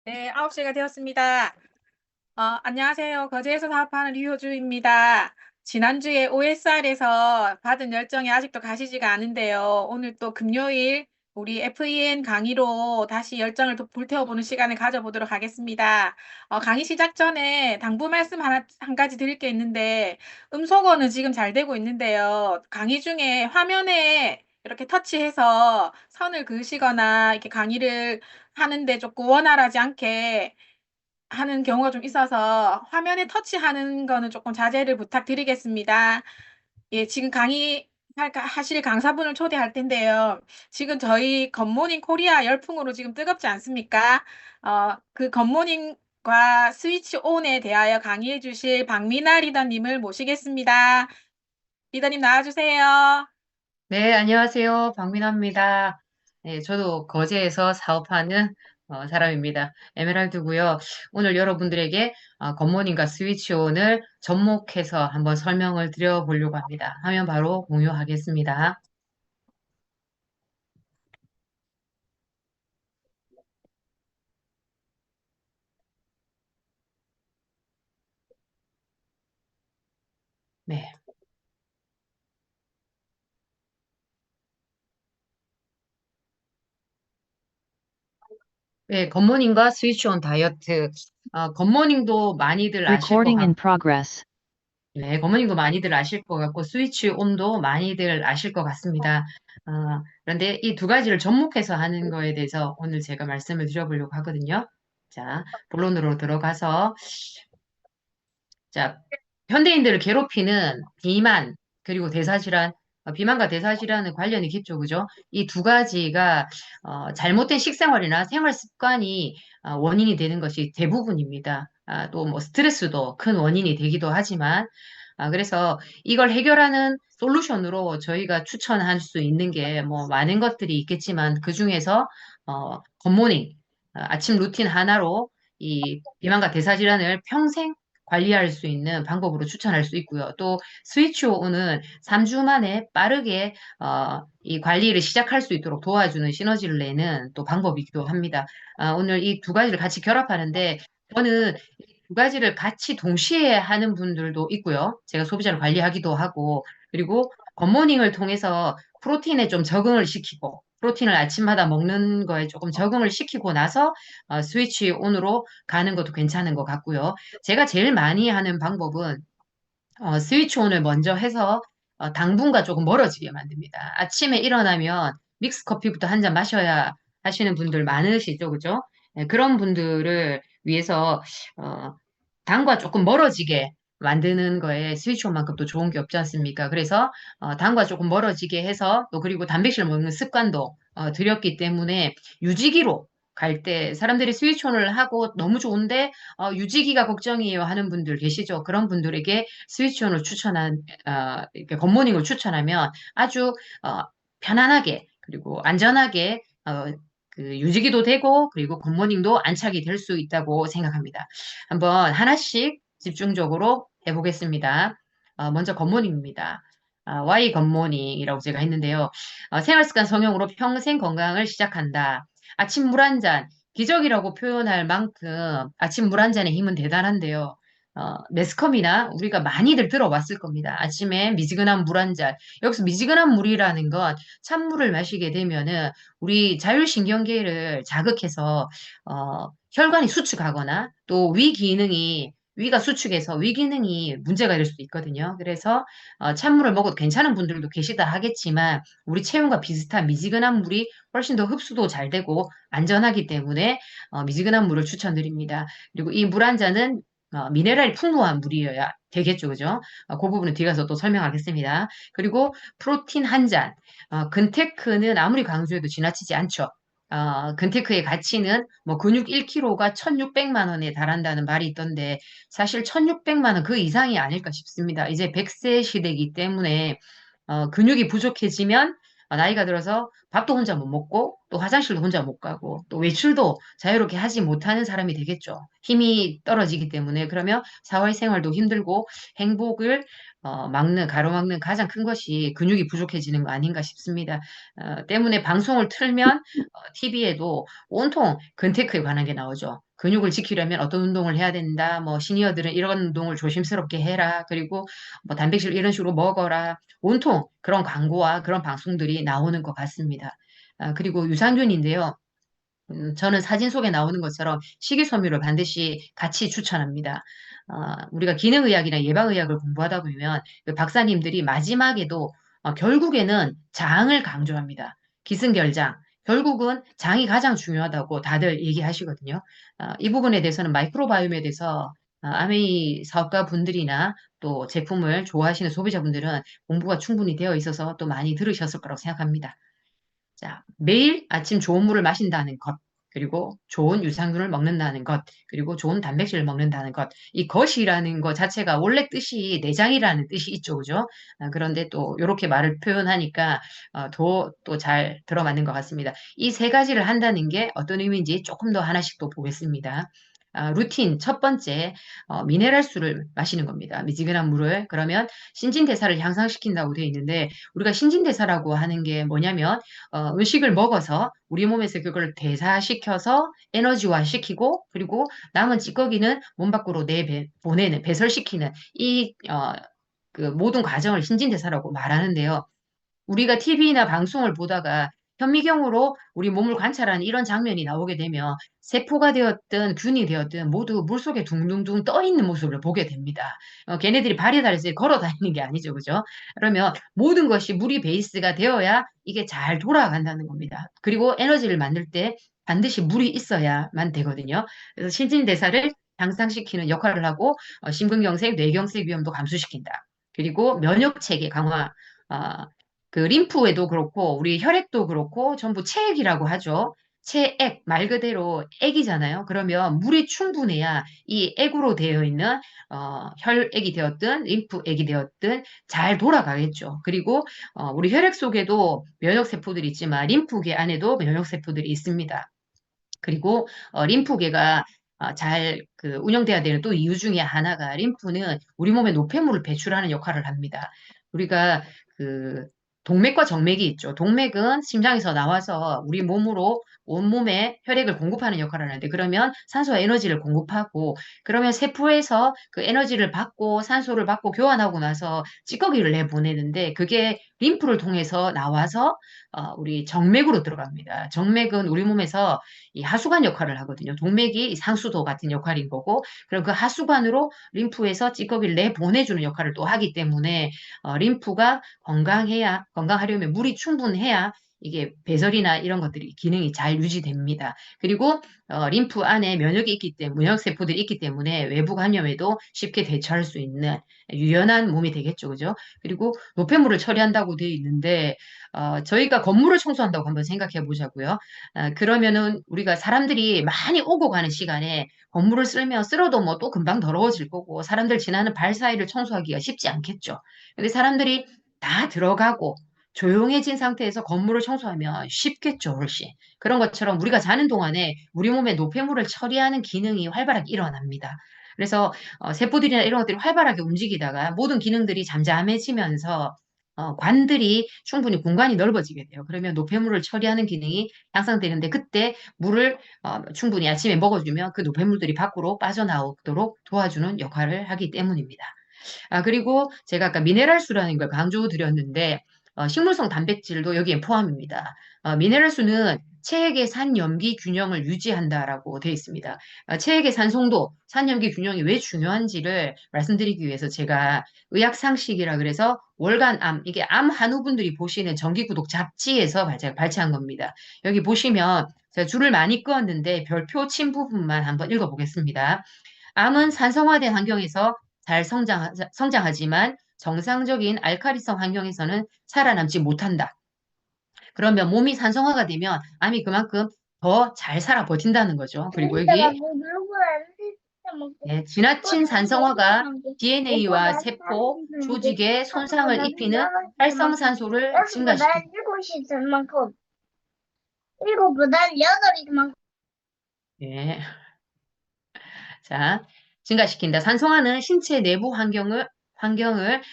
네, 9시가 되었습니다. 안녕하세요. 거제에서 사업하는 류효주입니다. 지난주에 OSR에서 받은 열정이 아직도 가시지가 않은데요. 오늘 또 금요일 우리 FEN 강의로 다시 열정을 불태워보는 시간을 가져보도록 하겠습니다. 강의 시작 전에 당부 말씀 한 가지 드릴 게 있는데, 음소거는 지금 잘 되고 있는데요. 강의 중에 화면에 이렇게 터치해서 선을 그으시거나 이렇게 강의를 하는데 조금 원활하지 않게 하는 경우가 좀 있어서 화면에 터치하는 거는 조금 자제를 부탁드리겠습니다. 예, 지금 하실 강사분을 초대할 텐데요. 지금 저희 굿모닝 코리아 열풍으로 지금 뜨겁지 않습니까? 그 굿모닝과 스위치 온에 대하여 강의해 주실 박미나 리더님을 모시겠습니다. 리더님 나와주세요. 네, 안녕하세요. 박민아입니다. 네, 저도 거제에서 사업하는 사람입니다. 에메랄드고요. 오늘 여러분들에게 굿모닝과 스위치온을 접목해서 한번 설명을 드려보려고 합니다. 화면 바로 공유하겠습니다. 네. 네, 굿모닝과 스위치온 다이어트. 굿모닝도 많이들 아실 것 Recording in 같고, progress. 네, 굿모닝도 많이들 아실 것 같고, 스위치온도 많이들 아실 것 같습니다. 그런데 이 두 가지를 접목해서 하는 거에 대해서 오늘 제가 말씀을 드려보려고 하거든요. 자, 본론으로 들어가서, 자, 현대인들을 괴롭히는 비만, 그리고 대사질환, 비만과 대사질환은 관련이 깊죠, 그죠? 이 두 가지가 잘못된 식생활이나 생활 습관이 원인이 되는 것이 대부분입니다. 또 뭐 스트레스도 큰 원인이 되기도 하지만, 그래서 이걸 해결하는 솔루션으로 저희가 추천할 수 있는 게 뭐 많은 것들이 있겠지만 그 중에서 굿모닝, 아침 루틴 하나로 이 비만과 대사질환을 평생 관리할 수 있는 방법으로 추천할 수 있고요. 또 스위치온은 3주 만에 빠르게 이 관리를 시작할 수 있도록 도와주는 시너지를 내는 또 방법이기도 합니다. 오늘 이 두 가지를 같이 결합하는데 저는 이 두 가지를 같이 동시에 하는 분들도 있고요. 제가 소비자를 관리하기도 하고 그리고 굿모닝을 통해서 프로틴에 좀 적응을 시키고 프로틴을 아침마다 먹는 거에 조금 적응을 시키고 나서 스위치 온으로 가는 것도 괜찮은 것 같고요. 제가 제일 많이 하는 방법은 스위치 온을 먼저 해서 당분과 조금 멀어지게 만듭니다. 아침에 일어나면 믹스 커피부터 한 잔 마셔야 하시는 분들 많으시죠, 그죠? 네, 그런 분들을 위해서 어, 당과 조금 멀어지게 만드는 거에 스위치온만큼 또 좋은 게 없지 않습니까? 그래서 당과 조금 멀어지게 해서 또 그리고 단백질 먹는 습관도 들였기 때문에 유지기로 갈 때 사람들이 스위치온을 하고 너무 좋은데 유지기가 걱정이에요 하는 분들 계시죠? 그런 분들에게 스위치온을 이렇게 굿모닝을 추천하면 아주 어, 편안하게 그리고 안전하게 그 유지기도 되고 그리고 굿모닝도 안착이 될 수 있다고 생각합니다. 한번 하나씩 집중적으로 해보겠습니다. 먼저 굿모닝입니다. Y 굿모닝이라고 제가 했는데요. 생활습관 성형으로 평생 건강을 시작한다. 아침 물 한 잔, 기적이라고 표현할 만큼 아침 물 한 잔의 힘은 대단한데요. 매스컴이나 우리가 많이들 들어봤을 겁니다. 아침에 미지근한 물 한 잔. 여기서 미지근한 물이라는 건 찬물을 마시게 되면은 우리 자율신경계를 자극해서 혈관이 수축하거나 또 위가 수축해서 위 기능이 문제가 될 수도 있거든요. 그래서 찬물을 먹어도 괜찮은 분들도 계시다 하겠지만 우리 체온과 비슷한 미지근한 물이 훨씬 더 흡수도 잘 되고 안전하기 때문에 미지근한 물을 추천드립니다. 그리고 이 물 한 잔은 미네랄이 풍부한 물이어야 되겠죠, 그죠? 그 부분은 뒤에 가서 또 설명하겠습니다. 그리고 프로틴 한 잔. 근테크는 아무리 강조해도 지나치지 않죠. 근테크의 가치는 뭐 근육 1kg가 1,600만 원에 달한다는 말이 있던데 사실 1,600만 원 그 이상이 아닐까 싶습니다. 이제 100세 시대이기 때문에 근육이 부족해지면 나이가 들어서 밥도 혼자 못 먹고 또 화장실도 혼자 못 가고 또 외출도 자유롭게 하지 못하는 사람이 되겠죠. 힘이 떨어지기 때문에 그러면 사회생활도 힘들고 행복을 가로막는 가장 큰 것이 근육이 부족해지는 거 아닌가 싶습니다. 때문에 방송을 틀면 TV에도 온통 근테크에 관한 게 나오죠. 근육을 지키려면 어떤 운동을 해야 된다. 뭐 시니어들은 이런 운동을 조심스럽게 해라. 그리고 뭐 단백질 이런 식으로 먹어라. 온통 그런 광고와 그런 방송들이 나오는 것 같습니다. 그리고 유산균인데요. 저는 사진 속에 나오는 것처럼 식이섬유를 반드시 같이 추천합니다. 우리가 기능의학이나 예방의학을 공부하다 보면 그 박사님들이 마지막에도 결국에는 장을 강조합니다. 기승결장. 결국은 장이 가장 중요하다고 다들 얘기하시거든요. 이 부분에 대해서는 마이크로바이옴에 대해서 아메이 사업가 분들이나 또 제품을 좋아하시는 소비자분들은 공부가 충분히 되어 있어서 또 많이 들으셨을 거라고 생각합니다. 자, 매일 아침 좋은 물을 마신다는 것, 그리고 좋은 유산균을 먹는다는 것, 그리고 좋은 단백질을 먹는다는 것. 이 것이라는 것 자체가 원래 뜻이 내장이라는 뜻이 있죠, 그죠? 그런데 또 이렇게 말을 표현하니까 더 또 잘 들어맞는 것 같습니다. 이 세 가지를 한다는 게 어떤 의미인지 조금 더 하나씩 또 보겠습니다. 루틴 첫 번째 미네랄수를 마시는 겁니다. 미지근한 물을. 그러면 신진대사를 향상시킨다고 되어 있는데 우리가 신진대사라고 하는 게 뭐냐면 음식을 먹어서 우리 몸에서 그걸 대사시켜서 에너지화 시키고 그리고 남은 찌꺼기는 몸 밖으로 보내는 배설시키는 그 모든 과정을 신진대사라고 말하는데요. 우리가 TV나 방송을 보다가 현미경으로 우리 몸을 관찰하는 이런 장면이 나오게 되면 세포가 되었든 균이 되었든 모두 물속에 둥둥둥 떠 있는 모습을 보게 됩니다. 걔네들이 발이 달려서 걸어 다니는 게 아니죠. 그죠? 그러면 모든 것이 물이 베이스가 되어야 이게 잘 돌아간다는 겁니다. 그리고 에너지를 만들 때 반드시 물이 있어야만 되거든요. 그래서 신진대사를 향상시키는 역할을 하고 심근경색, 뇌경색 위험도 감소시킨다. 그리고 면역체계 강화, 아, 그 림프에도 그렇고 우리 혈액도 그렇고 전부 체액이라고 하죠. 체액 말 그대로 액이잖아요. 그러면 물이 충분해야 이 액으로 되어 있는 혈액이 되었든 림프액이 되었든 잘 돌아가겠죠. 그리고 우리 혈액 속에도 면역 세포들이 있지만 림프계 안에도 면역 세포들이 있습니다. 그리고 림프계가 잘 그 운영돼야 되는 또 이유 중에 하나가 림프는 우리 몸에 노폐물을 배출하는 역할을 합니다. 우리가 그 동맥과 정맥이 있죠. 동맥은 심장에서 나와서 우리 몸으로 온몸에 혈액을 공급하는 역할을 하는데 그러면 산소와 에너지를 공급하고 그러면 세포에서 그 에너지를 받고 산소를 받고 교환하고 나서 찌꺼기를 내보내는데 그게 림프를 통해서 나와서 우리 정맥으로 들어갑니다. 정맥은 우리 몸에서 이 하수관 역할을 하거든요. 동맥이 상수도 같은 역할인 거고, 그럼 그 하수관으로 림프에서 찌꺼기를 내보내주는 역할을 또 하기 때문에 림프가 건강하려면 물이 충분해야 이게 배설이나 이런 것들이 기능이 잘 유지됩니다. 그리고 림프 안에 면역이 있기 때문에 면역 세포들이 있기 때문에 외부 감염에도 쉽게 대처할 수 있는 유연한 몸이 되겠죠, 그죠? 그리고 노폐물을 처리한다고 되어 있는데 저희가 건물을 청소한다고 한번 생각해 보자고요. 그러면은 우리가 사람들이 많이 오고 가는 시간에 건물을 쓸면 쓸어도 뭐 또 금방 더러워질 거고 사람들 지나는 발 사이를 청소하기가 쉽지 않겠죠. 근데 사람들이 다 들어가고 조용해진 상태에서 건물을 청소하면 쉽겠죠, 훨씬. 그런 것처럼 우리가 자는 동안에 우리 몸에 노폐물을 처리하는 기능이 활발하게 일어납니다. 그래서 세포들이나 이런 것들이 활발하게 움직이다가 모든 기능들이 잠잠해지면서 관들이 충분히 공간이 넓어지게 돼요. 그러면 노폐물을 처리하는 기능이 향상되는데 그때 물을 충분히 아침에 먹어주면 그 노폐물들이 밖으로 빠져나오도록 도와주는 역할을 하기 때문입니다. 그리고 제가 아까 미네랄수라는 걸 강조드렸는데 식물성 단백질도 여기에 포함입니다. 미네랄수는 체액의 산염기 균형을 유지한다라고 되어 있습니다. 체액의 산송도, 산염기 균형이 왜 중요한지를 말씀드리기 위해서 제가 의학상식이라 그래서 월간암, 이게 암 한우분들이 보시는 정기구독 잡지에서 제가 발췌한 겁니다. 여기 보시면 제가 줄을 많이 그었는데 별표 친 부분만 한번 읽어보겠습니다. 암은 산성화된 환경에서 잘 성장하지만 정상적인 알카리성 환경에서는 살아남지 못한다. 그러면 몸이 산성화가 되면 암이 그만큼 더 잘 살아 버틴다는 거죠. 그리고 이따가 여기 뭐 누구 안 먹고 네, 지나친 산성화가 DNA와 오빠 세포, 나는 조직에 아빠가 손상을 나는 입히는 여덟 만큼 활성산소를 여섯보다 증가시킵니다. 일곱 있을 만큼 일곱보다 여덟일 만큼 네. 자, 증가시킨다. 산성화는 신체 내부 환경을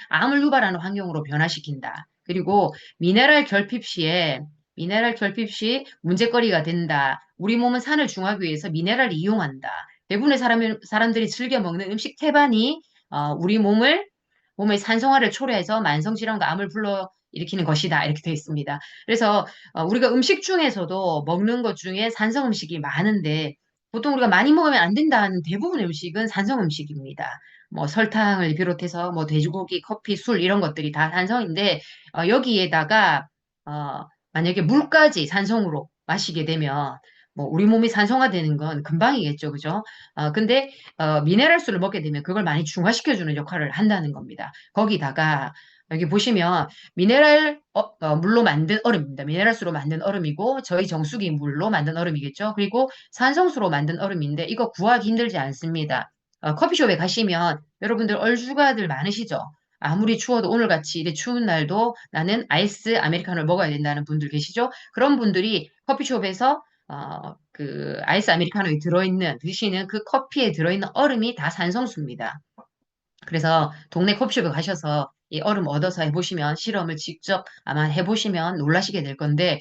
암을 유발하는 환경으로 변화시킨다. 그리고 미네랄 결핍 시에 미네랄 결핍 시 문제거리가 된다. 우리 몸은 산을 중화하기 위해서 미네랄을 이용한다. 대부분의 사람들이 즐겨 먹는 음식 태반이 우리 몸의 산성화를 초래해서 만성질환과 암을 불러일으키는 것이다. 이렇게 되어 있습니다. 그래서 우리가 음식 중에서도 먹는 것 중에 산성 음식이 많은데 보통 우리가 많이 먹으면 안 된다는 대부분의 음식은 산성 음식입니다. 뭐 설탕을 비롯해서 뭐 돼지고기, 커피, 술 이런 것들이 다 산성인데 여기에다가 만약에 물까지 산성으로 마시게 되면 뭐 우리 몸이 산성화되는 건 금방이겠죠, 그죠? 근데 미네랄 술을 먹게 되면 그걸 많이 중화시켜주는 역할을 한다는 겁니다. 거기다가 여기 보시면 물로 만든 얼음입니다. 미네랄수로 만든 얼음이고 저희 정수기 물로 만든 얼음이겠죠. 그리고 산성수로 만든 얼음인데 이거 구하기 힘들지 않습니다. 커피숍에 가시면 여러분들 얼주가들 많으시죠? 아무리 추워도 오늘같이 이렇게 추운 날도 나는 아이스 아메리카노를 먹어야 된다는 분들 계시죠? 그런 분들이 커피숍에서 그 아이스 아메리카노에 드시는 그 커피에 들어있는 얼음이 다 산성수입니다. 그래서 동네 커피숍에 가셔서 이 얼음 얻어서 해보시면 실험을 직접 아마 해보시면 놀라시게 될 건데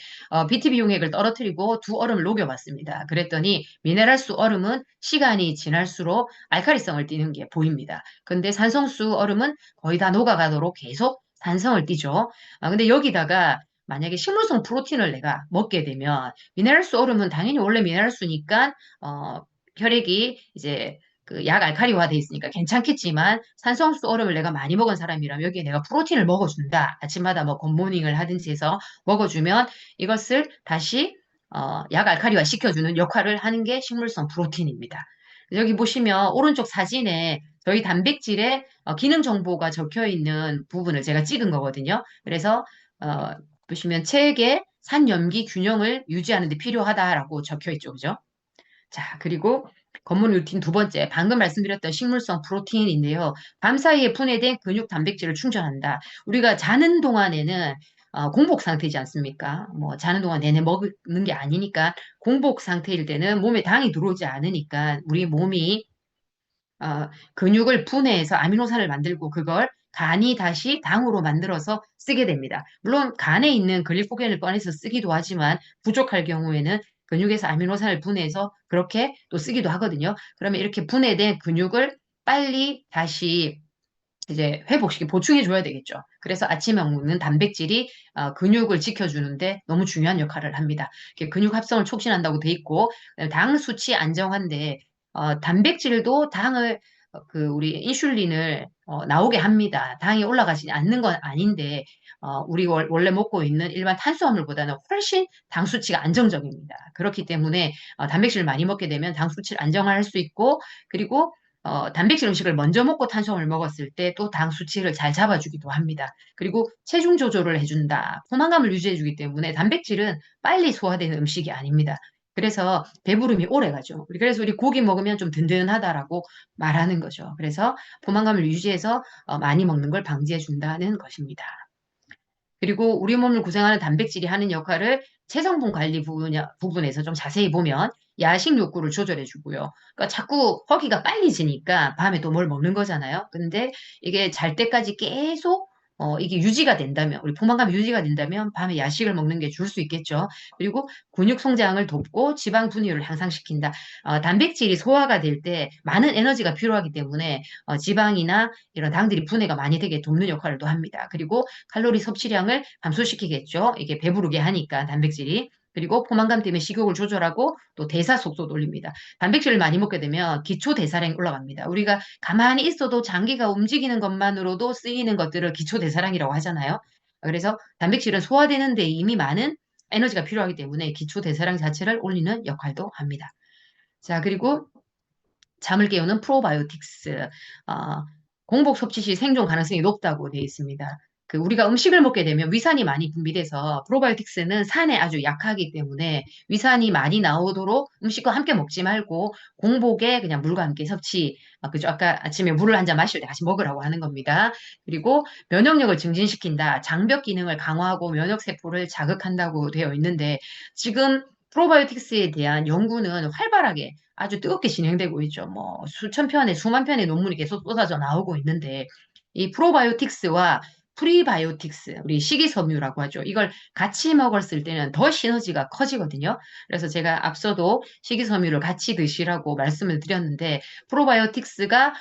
BTB 용액을 떨어뜨리고 두 얼음을 녹여봤습니다. 그랬더니 미네랄수 얼음은 시간이 지날수록 알카리성을 띠는 게 보입니다. 근데 산성수 얼음은 거의 다 녹아가도록 계속 산성을 띠죠. 근데 여기다가 만약에 식물성 프로틴을 내가 먹게 되면 미네랄수 얼음은 당연히 원래 미네랄수니까 혈액이 이제 그 약 알칼리화 돼 있으니까 괜찮겠지만 산성수 얼음을 내가 많이 먹은 사람이라면 여기에 내가 프로틴을 먹어준다. 아침마다 뭐 굿모닝을 하든지 해서 먹어주면 이것을 다시 약 알칼리화 시켜주는 역할을 하는 게 식물성 프로틴입니다. 여기 보시면 오른쪽 사진에 저희 단백질의 기능 정보가 적혀 있는 부분을 제가 찍은 거거든요. 그래서 보시면 체액의 산염기 균형을 유지하는 데 필요하다라고 적혀 있죠. 그죠? 자, 그리고 검문 루틴 두 번째, 방금 말씀드렸던 식물성 프로틴인데요. 밤 사이에 분해된 근육 단백질을 충전한다. 우리가 자는 동안에는 공복 상태지 않습니까? 뭐 자는 동안 내내 먹는 게 아니니까 공복 상태일 때는 몸에 당이 들어오지 않으니까 우리 몸이 근육을 분해해서 아미노산을 만들고 그걸 간이 다시 당으로 만들어서 쓰게 됩니다. 물론 간에 있는 글리코겐을 꺼내서 쓰기도 하지만 부족할 경우에는 근육에서 아미노산을 분해해서 그렇게 또 쓰기도 하거든요. 그러면 이렇게 분해된 근육을 빨리 다시 이제 회복시키 보충해 줘야 되겠죠. 그래서 아침에 먹는 단백질이 근육을 지켜주는데 너무 중요한 역할을 합니다. 근육 합성을 촉진한다고 돼 있고 당 수치 안정한데 단백질도 당을 우리 인슐린을 나오게 합니다. 당이 올라가지 않는 건 아닌데 우리 원래 먹고 있는 일반 탄수화물보다는 훨씬 당 수치가 안정적입니다. 그렇기 때문에 단백질을 많이 먹게 되면 당 수치를 안정할 수 있고 그리고 단백질 음식을 먼저 먹고 탄수화물을 먹었을 때 또 당 수치를 잘 잡아주기도 합니다. 그리고 체중 조절을 해준다. 포만감을 유지해주기 때문에 단백질은 빨리 소화되는 음식이 아닙니다. 그래서 배부름이 오래 가죠. 그래서 우리 고기 먹으면 좀 든든하다라고 말하는 거죠. 그래서 포만감을 유지해서 많이 먹는 걸 방지해 준다는 것입니다. 그리고 우리 몸을 구성하는 단백질이 하는 역할을 체성분 관리 부분에서 좀 자세히 보면 야식 욕구를 조절해 주고요. 그러니까 자꾸 허기가 빨리 지니까 밤에 또 뭘 먹는 거잖아요. 근데 이게 잘 때까지 계속 이게 유지가 된다면, 우리 포만감이 유지가 된다면 밤에 야식을 먹는 게 줄 수 있겠죠. 그리고 근육 성장을 돕고 지방 분해율을 향상시킨다. 단백질이 소화가 될 때 많은 에너지가 필요하기 때문에 지방이나 이런 당들이 분해가 많이 되게 돕는 역할을 또 합니다. 그리고 칼로리 섭취량을 감소시키겠죠. 이게 배부르게 하니까 단백질이. 그리고 포만감 때문에 식욕을 조절하고 또 대사 속도도 올립니다. 단백질을 많이 먹게 되면 기초 대사량이 올라갑니다. 우리가 가만히 있어도 장기가 움직이는 것만으로도 쓰이는 것들을 기초 대사량이라고 하잖아요. 그래서 단백질은 소화되는 데 이미 많은 에너지가 필요하기 때문에 기초 대사량 자체를 올리는 역할도 합니다. 자, 그리고 잠을 깨우는 프로바이오틱스. 공복 섭취 시 생존 가능성이 높다고 되어 있습니다. 우리가 음식을 먹게 되면 위산이 많이 분비돼서 프로바이오틱스는 산에 아주 약하기 때문에 위산이 많이 나오도록 음식과 함께 먹지 말고 공복에 그냥 물과 함께 섭취, 그죠? 아까 아침에 물을 한 잔 마실 때 같이 먹으라고 하는 겁니다. 그리고 면역력을 증진시킨다. 장벽 기능을 강화하고 면역세포를 자극한다고 되어 있는데 지금 프로바이오틱스에 대한 연구는 활발하게 아주 뜨겁게 진행되고 있죠. 뭐 수천 편의 수만 편의 논문이 계속 쏟아져 나오고 있는데 이 프로바이오틱스와 프리바이오틱스, 우리 식이섬유라고 하죠. 이걸 같이 먹었을 때는 더 시너지가 커지거든요. 그래서 제가 앞서도 식이섬유를 같이 드시라고 말씀을 드렸는데 프로바이오틱스가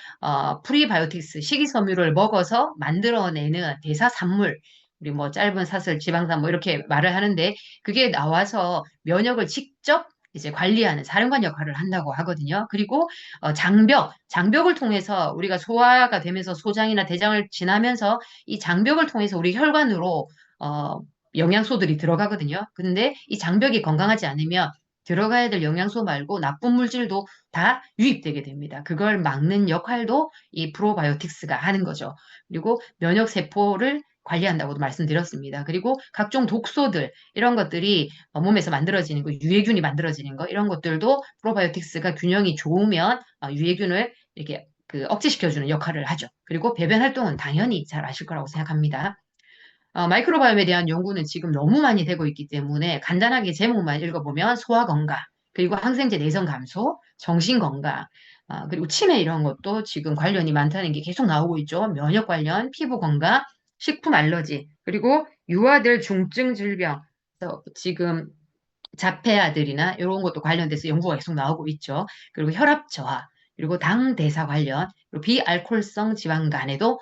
프리바이오틱스, 식이섬유를 먹어서 만들어내는 대사산물, 우리 뭐 짧은 사슬, 지방산 뭐 이렇게 말을 하는데 그게 나와서 면역을 직접 이제 관리하는 사령관 역할을 한다고 하거든요. 그리고 장벽을 통해서 우리가 소화가 되면서 소장이나 대장을 지나면서 이 장벽을 통해서 우리 혈관으로 영양소들이 들어가거든요. 근데 이 장벽이 건강하지 않으면 들어가야 될 영양소 말고 나쁜 물질도 다 유입되게 됩니다. 그걸 막는 역할도 이 프로바이오틱스가 하는 거죠. 그리고 면역 세포를 관리한다고도 말씀드렸습니다. 그리고 각종 독소들 이런 것들이 몸에서 만들어지는 거, 유해균이 만들어지는 거 이런 것들도 프로바이오틱스가 균형이 좋으면 유해균을 이렇게 억제시켜주는 역할을 하죠. 그리고 배변 활동은 당연히 잘 아실 거라고 생각합니다. 마이크로바이옴에 대한 연구는 지금 너무 많이 되고 있기 때문에 간단하게 제목만 읽어보면 소화 건강, 그리고 항생제 내성 감소, 정신 건강, 그리고 치매 이런 것도 지금 관련이 많다는 게 계속 나오고 있죠. 면역 관련, 피부 건강, 식품 알러지, 그리고 유아들 중증 질병, 그래서 지금 자폐아들이나 이런 것도 관련돼서 연구가 계속 나오고 있죠. 그리고 혈압 저하, 그리고 당 대사 관련, 그리고 비알코올성 지방간에도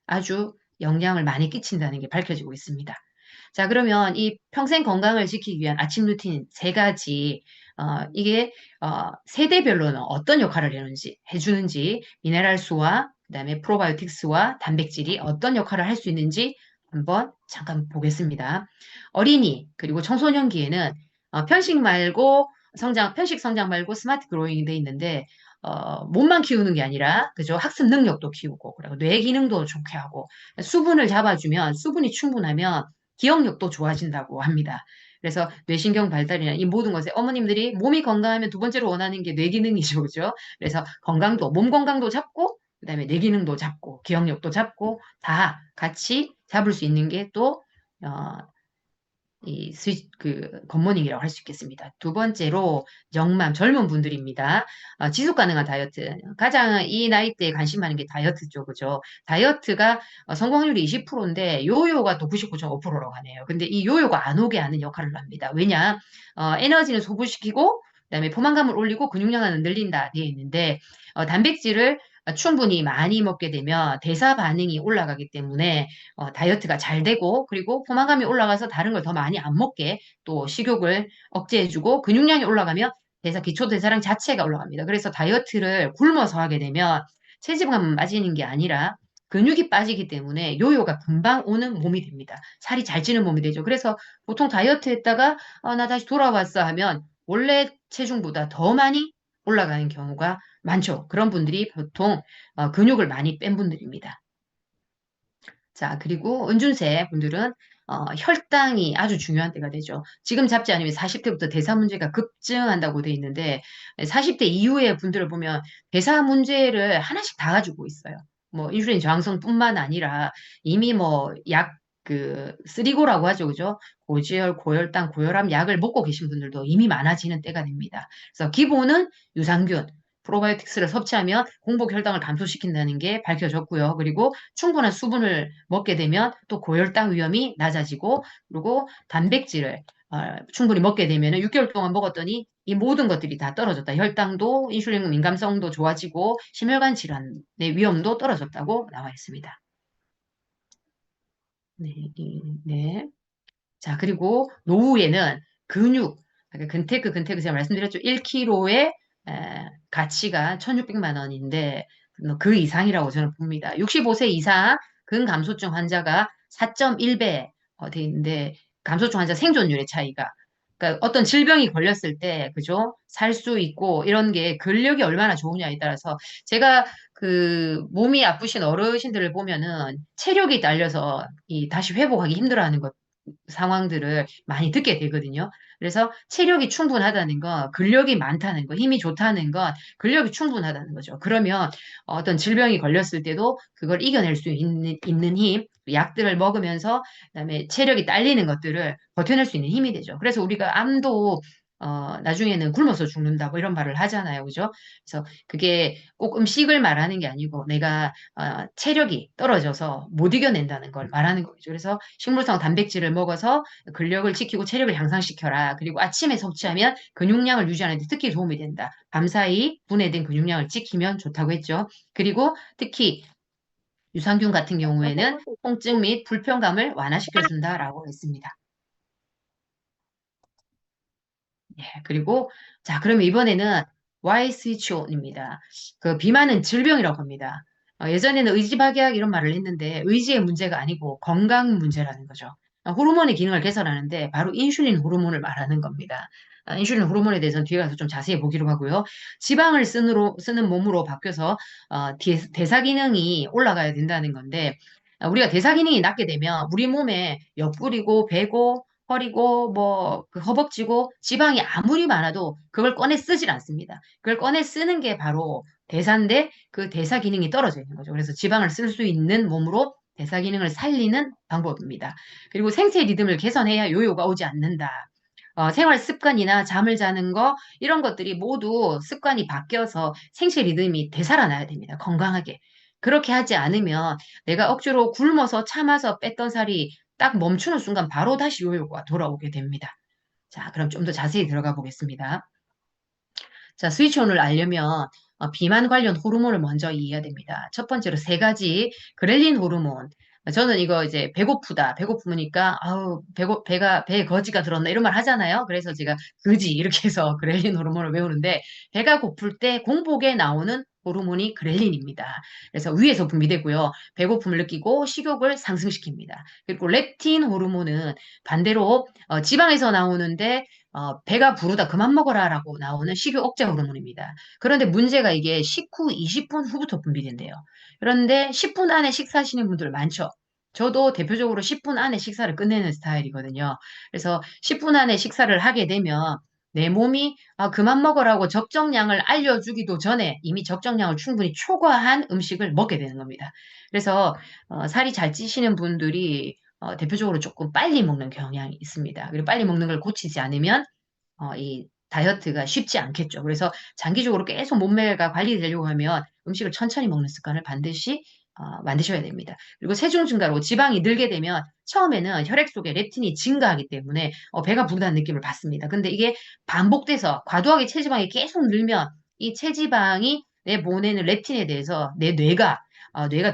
아주 영향을 많이 끼친다는 게 밝혀지고 있습니다. 자, 그러면 이 평생 건강을 지키기 위한 아침 루틴 세 가지, 이게 세대별로는 어떤 역할을 해주는지, 미네랄수와 그다음에 프로바이오틱스와 단백질이 어떤 역할을 할 수 있는지 한번 잠깐 보겠습니다. 어린이 그리고 청소년기에는 편식 성장 말고 스마트 그로잉이 돼 있는데 몸만 키우는 게 아니라 그죠? 학습 능력도 키우고 그리고 뇌 기능도 좋게 하고 수분을 잡아주면 수분이 충분하면 기억력도 좋아진다고 합니다. 그래서 뇌신경 발달이나 이 모든 것에 어머님들이 몸이 건강하면 두 번째로 원하는 게 뇌 기능이죠, 그죠? 그래서 몸 건강도 잡고 그다음에 뇌 기능도 잡고 기억력도 잡고 다 같이 잡을 수 있는 게 또 굿모닝이라고 할 수 있겠습니다. 두 번째로 젊은 분들입니다. 지속 가능한 다이어트. 가장 이 나이대에 관심 많은 게 다이어트죠. 그죠? 다이어트가 성공률이 20%인데 요요가 또 99.5%라고 하네요. 근데 이 요요가 안 오게 하는 역할을 합니다. 왜냐? 에너지는 소부시키고 그다음에 포만감을 올리고 근육량은 늘린다 되어 있는데 단백질을 충분히 많이 먹게 되면 대사 반응이 올라가기 때문에 다이어트가 잘 되고 그리고 포만감이 올라가서 다른 걸 더 많이 안 먹게 또 식욕을 억제해주고 근육량이 올라가면 기초 대사량 자체가 올라갑니다. 그래서 다이어트를 굶어서 하게 되면 체지방만 빠지는 게 아니라 근육이 빠지기 때문에 요요가 금방 오는 몸이 됩니다. 살이 잘 찌는 몸이 되죠. 그래서 보통 다이어트 했다가 나 다시 돌아왔어 하면 원래 체중보다 더 많이 올라가는 경우가 많죠. 그런 분들이 보통 근육을 많이 뺀 분들입니다. 자, 그리고 은둔세 분들은 혈당이 아주 중요한 때가 되죠. 지금 잡지 않으면 40대부터 대사 문제가 급증한다고 돼 있는데 40대 이후의 분들을 보면 대사 문제를 하나씩 다 가지고 있어요. 뭐 인슐린 저항성뿐만 아니라 이미 뭐 쓰리고라고 하죠. 그죠? 고지혈, 고혈당, 고혈압 약을 먹고 계신 분들도 이미 많아지는 때가 됩니다. 그래서 기본은 유산균, 프로바이오틱스를 섭취하면 공복 혈당을 감소시킨다는 게 밝혀졌고요. 그리고 충분한 수분을 먹게 되면 또 고혈당 위험이 낮아지고 그리고 단백질을 충분히 먹게 되면 6개월 동안 먹었더니 이 모든 것들이 다 떨어졌다. 혈당도 인슐린 민감성도 좋아지고 심혈관 질환의 위험도 떨어졌다고 나와 있습니다. 네, 네. 자, 그리고 노후에는 그러니까 근테크 제가 말씀드렸죠. 1kg의 가치가 1,600만 원인데 그 이상이라고 저는 봅니다. 65세 이상 근감소증 환자가 4.1배 돼 있는데 감소증 환자 생존율의 차이가 그러니까 어떤 질병이 걸렸을 때 그죠? 살 수 있고 이런 게 근력이 얼마나 좋으냐에 따라서 제가 몸이 아프신 어르신들을 보면은 체력이 딸려서 다시 회복하기 힘들어하는 상황들을 많이 듣게 되거든요. 그래서 체력이 충분하다는 거, 근력이 많다는 거, 힘이 좋다는 건 근력이 충분하다는 거죠. 그러면 어떤 질병이 걸렸을 때도 그걸 이겨낼 수 있는 힘, 약들을 먹으면서 그다음에 체력이 딸리는 것들을 버텨낼 수 있는 힘이 되죠. 그래서 우리가 암도 나중에는 굶어서 죽는다, 뭐 이런 말을 하잖아요. 그죠? 그래서 그게 꼭 음식을 말하는 게 아니고 내가 체력이 떨어져서 못 이겨낸다는 걸 말하는 거죠. 그래서 식물성 단백질을 먹어서 근력을 지키고 체력을 향상시켜라. 그리고 아침에 섭취하면 근육량을 유지하는 데 특히 도움이 된다. 밤사이 분해된 근육량을 지키면 좋다고 했죠. 그리고 특히 유산균 같은 경우에는 통증 및 불편감을 완화시켜준다라고 했습니다. 예, 그리고 자, 그러면 이번에는 Y 스위치 온입니다. 그 비만은 질병이라고 합니다. 예전에는 의지박약 이런 말을 했는데 의지의 문제가 아니고 건강 문제라는 거죠. 호르몬의 기능을 개선하는데 바로 인슐린 호르몬을 말하는 겁니다. 인슐린 호르몬에 대해서는 뒤에 가서 좀 자세히 보기로 하고요. 지방을 쓰는 몸으로 바뀌어서 대사 기능이 올라가야 된다는 건데 우리가 대사 기능이 낮게 되면 우리 몸에 옆구리고 배고 허리고 그 허벅지고 지방이 아무리 많아도 그걸 꺼내 쓰질 않습니다. 그걸 꺼내 쓰는 게 바로 대사인데 그 대사 기능이 떨어져 있는 거죠. 그래서 지방을 쓸 수 있는 몸으로 대사 기능을 살리는 방법입니다. 그리고 생체 리듬을 개선해야 요요가 오지 않는다. 생활 습관이나 잠을 자는 거 이런 것들이 모두 습관이 바뀌어서 생체 리듬이 되살아나야 됩니다. 건강하게. 그렇게 하지 않으면 내가 억지로 굶어서 참아서 뺐던 살이 딱 멈추는 순간 바로 다시 요요가 돌아오게 됩니다. 자, 그럼 좀 더 자세히 들어가 보겠습니다. 자, 스위치온을 알려면 비만 관련 호르몬을 먼저 이해해야 됩니다. 첫 번째로 세 가지 그렐린 호르몬. 저는 이거 이제 배고프다, 배고프니까 아우 배에 거지가 들었나 이런 말 하잖아요. 그래서 제가 그지 이렇게 해서 그렐린 호르몬을 외우는데 배가 고플 때 공복에 나오는 호르몬이 그렐린입니다. 그래서 위에서 분비되고요. 배고픔을 느끼고 식욕을 상승시킵니다. 그리고 렙틴 호르몬은 반대로 지방에서 나오는데 배가 부르다 그만 먹어라라고 나오는 식욕 억제 호르몬입니다. 그런데 문제가 이게 식후 20분 후부터 분비된대요. 그런데 10분 안에 식사하시는 분들 많죠. 저도 대표적으로 10분 안에 식사를 끝내는 스타일이거든요. 그래서 10분 안에 식사를 하게 되면 내 몸이 그만 먹으라고 적정량을 알려주기도 전에 이미 적정량을 충분히 초과한 음식을 먹게 되는 겁니다. 그래서 살이 잘 찌시는 분들이 대표적으로 조금 빨리 먹는 경향이 있습니다. 그리고 빨리 먹는 걸 고치지 않으면 이 다이어트가 쉽지 않겠죠. 그래서 장기적으로 계속 몸매가 관리되려고 하면 음식을 천천히 먹는 습관을 반드시 만드셔야 됩니다. 그리고 체중 증가로 지방이 늘게 되면 처음에는 혈액 속에 렙틴이 증가하기 때문에 배가 부르다는 느낌을 받습니다. 근데 이게 반복돼서 과도하게 체지방이 계속 늘면 이 체지방이 내 보내는 렙틴에 대해서 내 뇌가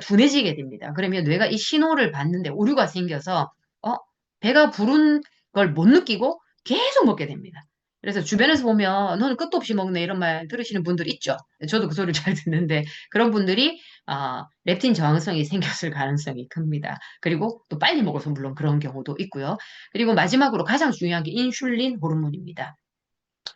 둔해지게 됩니다. 그러면 뇌가 이 신호를 받는데 오류가 생겨서 배가 부른 걸 못 느끼고 계속 먹게 됩니다. 그래서 주변에서 보면 너는 끝도 없이 먹네 이런 말 들으시는 분들 있죠. 저도 그 소리를 잘 듣는데 그런 분들이 렙틴 저항성이 생겼을 가능성이 큽니다. 그리고 또 빨리 먹어서 물론 그런 경우도 있고요. 그리고 마지막으로 가장 중요한 게 인슐린 호르몬입니다.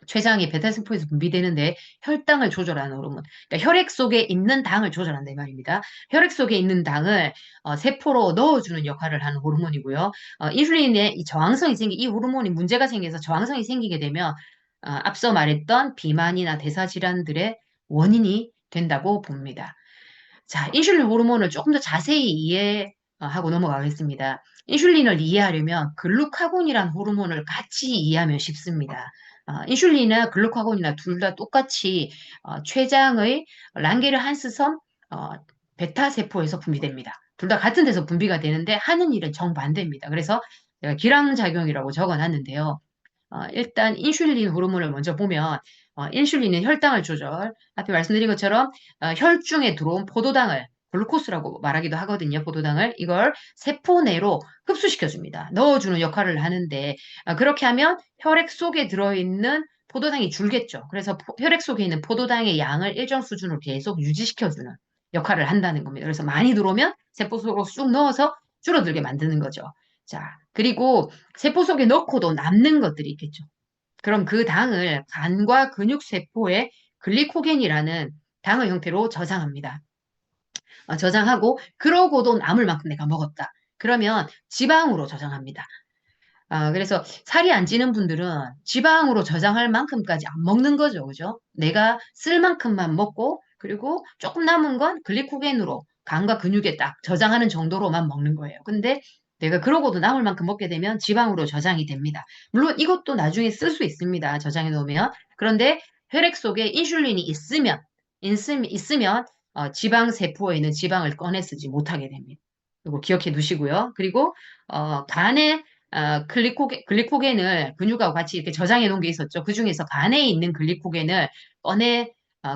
췌장이 베타세포에서 분비되는데 혈당을 조절하는 호르몬. 그러니까 혈액 속에 있는 당을 조절한다 이 말입니다. 혈액 속에 있는 당을 세포로 넣어주는 역할을 하는 호르몬이고요. 인슐린의 이 저항성이 이 호르몬이 문제가 생겨서 저항성이 생기게 되면 앞서 말했던 비만이나 대사질환들의 원인이 된다고 봅니다. 자, 인슐린 호르몬을 조금 더 자세히 이해하고 넘어가겠습니다. 인슐린을 이해하려면 글루카곤이라는 호르몬을 같이 이해하면 쉽습니다. 인슐린이나 글루카곤이나 둘 다 똑같이 췌장의 랑게르한스섬 베타 세포에서 분비됩니다. 둘 다 같은 데서 분비가 되는데 하는 일은 정반대입니다. 그래서 제가 기량작용이라고 적어놨는데요. 일단 인슐린 호르몬을 먼저 보면 인슐린은 혈당을 조절, 앞에 말씀드린 것처럼 혈중에 들어온 포도당을 글루코스라고 말하기도 하거든요. 포도당을 이걸 세포 내로 흡수시켜줍니다. 넣어주는 역할을 하는데 그렇게 하면 혈액 속에 들어있는 포도당이 줄겠죠. 그래서 혈액 속에 있는 포도당의 양을 일정 수준으로 계속 유지시켜주는 역할을 한다는 겁니다. 그래서 많이 들어오면 세포 속으로 쑥 넣어서 줄어들게 만드는 거죠. 자, 그리고 세포 속에 넣고도 남는 것들이 있겠죠. 그럼 그 당을 간과 근육세포에 글리코겐이라는 당의 형태로 저장합니다. 저장하고 그러고도 남을 만큼 내가 먹었다. 그러면 지방으로 저장합니다. 그래서 살이 안 찌는 분들은 지방으로 저장할 만큼까지 안 먹는 거죠. 그죠? 내가 쓸 만큼만 먹고 그리고 조금 남은 건 글리코겐으로 간과 근육에 딱 저장하는 정도로만 먹는 거예요. 근데 내가 그러고도 남을 만큼 먹게 되면 지방으로 저장이 됩니다. 물론 이것도 나중에 쓸 수 있습니다. 저장해 놓으면. 그런데 혈액 속에 인슐린이 있으면 지방 세포에 있는 지방을 꺼내 쓰지 못하게 됩니다. 이거 기억해 두시고요. 그리고 간에 글리코겐을 근육하고 같이 이렇게 저장해 놓은 게 있었죠. 그 중에서 간에 있는 글리코겐을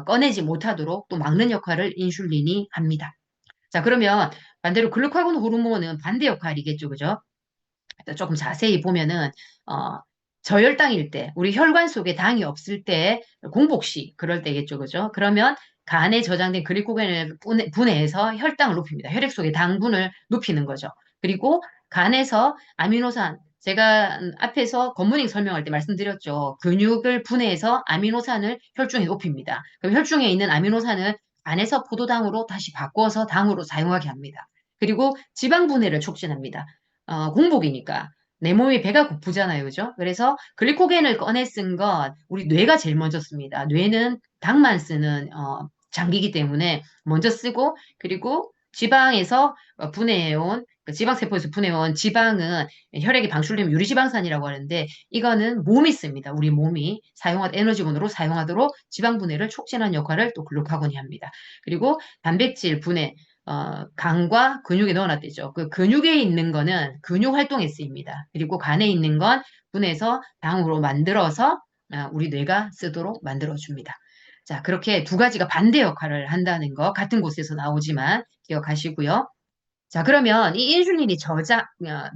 꺼내지 못하도록 또 막는 역할을 인슐린이 합니다. 자, 그러면 반대로 글루카곤 호르몬은 반대 역할이겠죠. 그죠? 조금 자세히 보면은, 저혈당일 때, 우리 혈관 속에 당이 없을 때, 공복시, 그럴 때겠죠. 그죠? 그러면 간에 저장된 글리코겐을 분해해서 혈당을 높입니다. 혈액 속의 당분을 높이는 거죠. 그리고 간에서 아미노산, 제가 앞에서 겉모닝 설명할 때 말씀드렸죠. 근육을 분해해서 아미노산을 혈중에 높입니다. 그럼 혈중에 있는 아미노산을 간에서 포도당으로 다시 바꿔서 당으로 사용하게 합니다. 그리고 지방 분해를 촉진합니다. 공복이니까 내 몸이 배가 고프잖아요. 그죠? 그래서 글리코겐을 꺼내 쓴 건 우리 뇌가 제일 먼저 씁니다. 뇌는 당만 쓰는 장기이기 때문에 먼저 쓰고 그리고 지방에서 분해해온 그 지방세포에서 분해온 지방은 혈액에 방출되면 유리지방산이라고 하는데 이거는 몸이 씁니다. 우리 몸이 에너지원으로 사용하도록 지방 분해를 촉진하는 역할을 또 글루카곤이 합니다. 그리고 단백질 분해 간과 근육에 넣어놨대죠. 그 근육에 있는 거는 근육 활동에 쓰입니다. 그리고 간에 있는 건 분해서 당으로 만들어서 우리 뇌가 쓰도록 만들어줍니다. 자, 그렇게 두 가지가 반대 역할을 한다는 거 같은 곳에서 나오지만 기억하시고요. 자, 그러면 이 인슐린이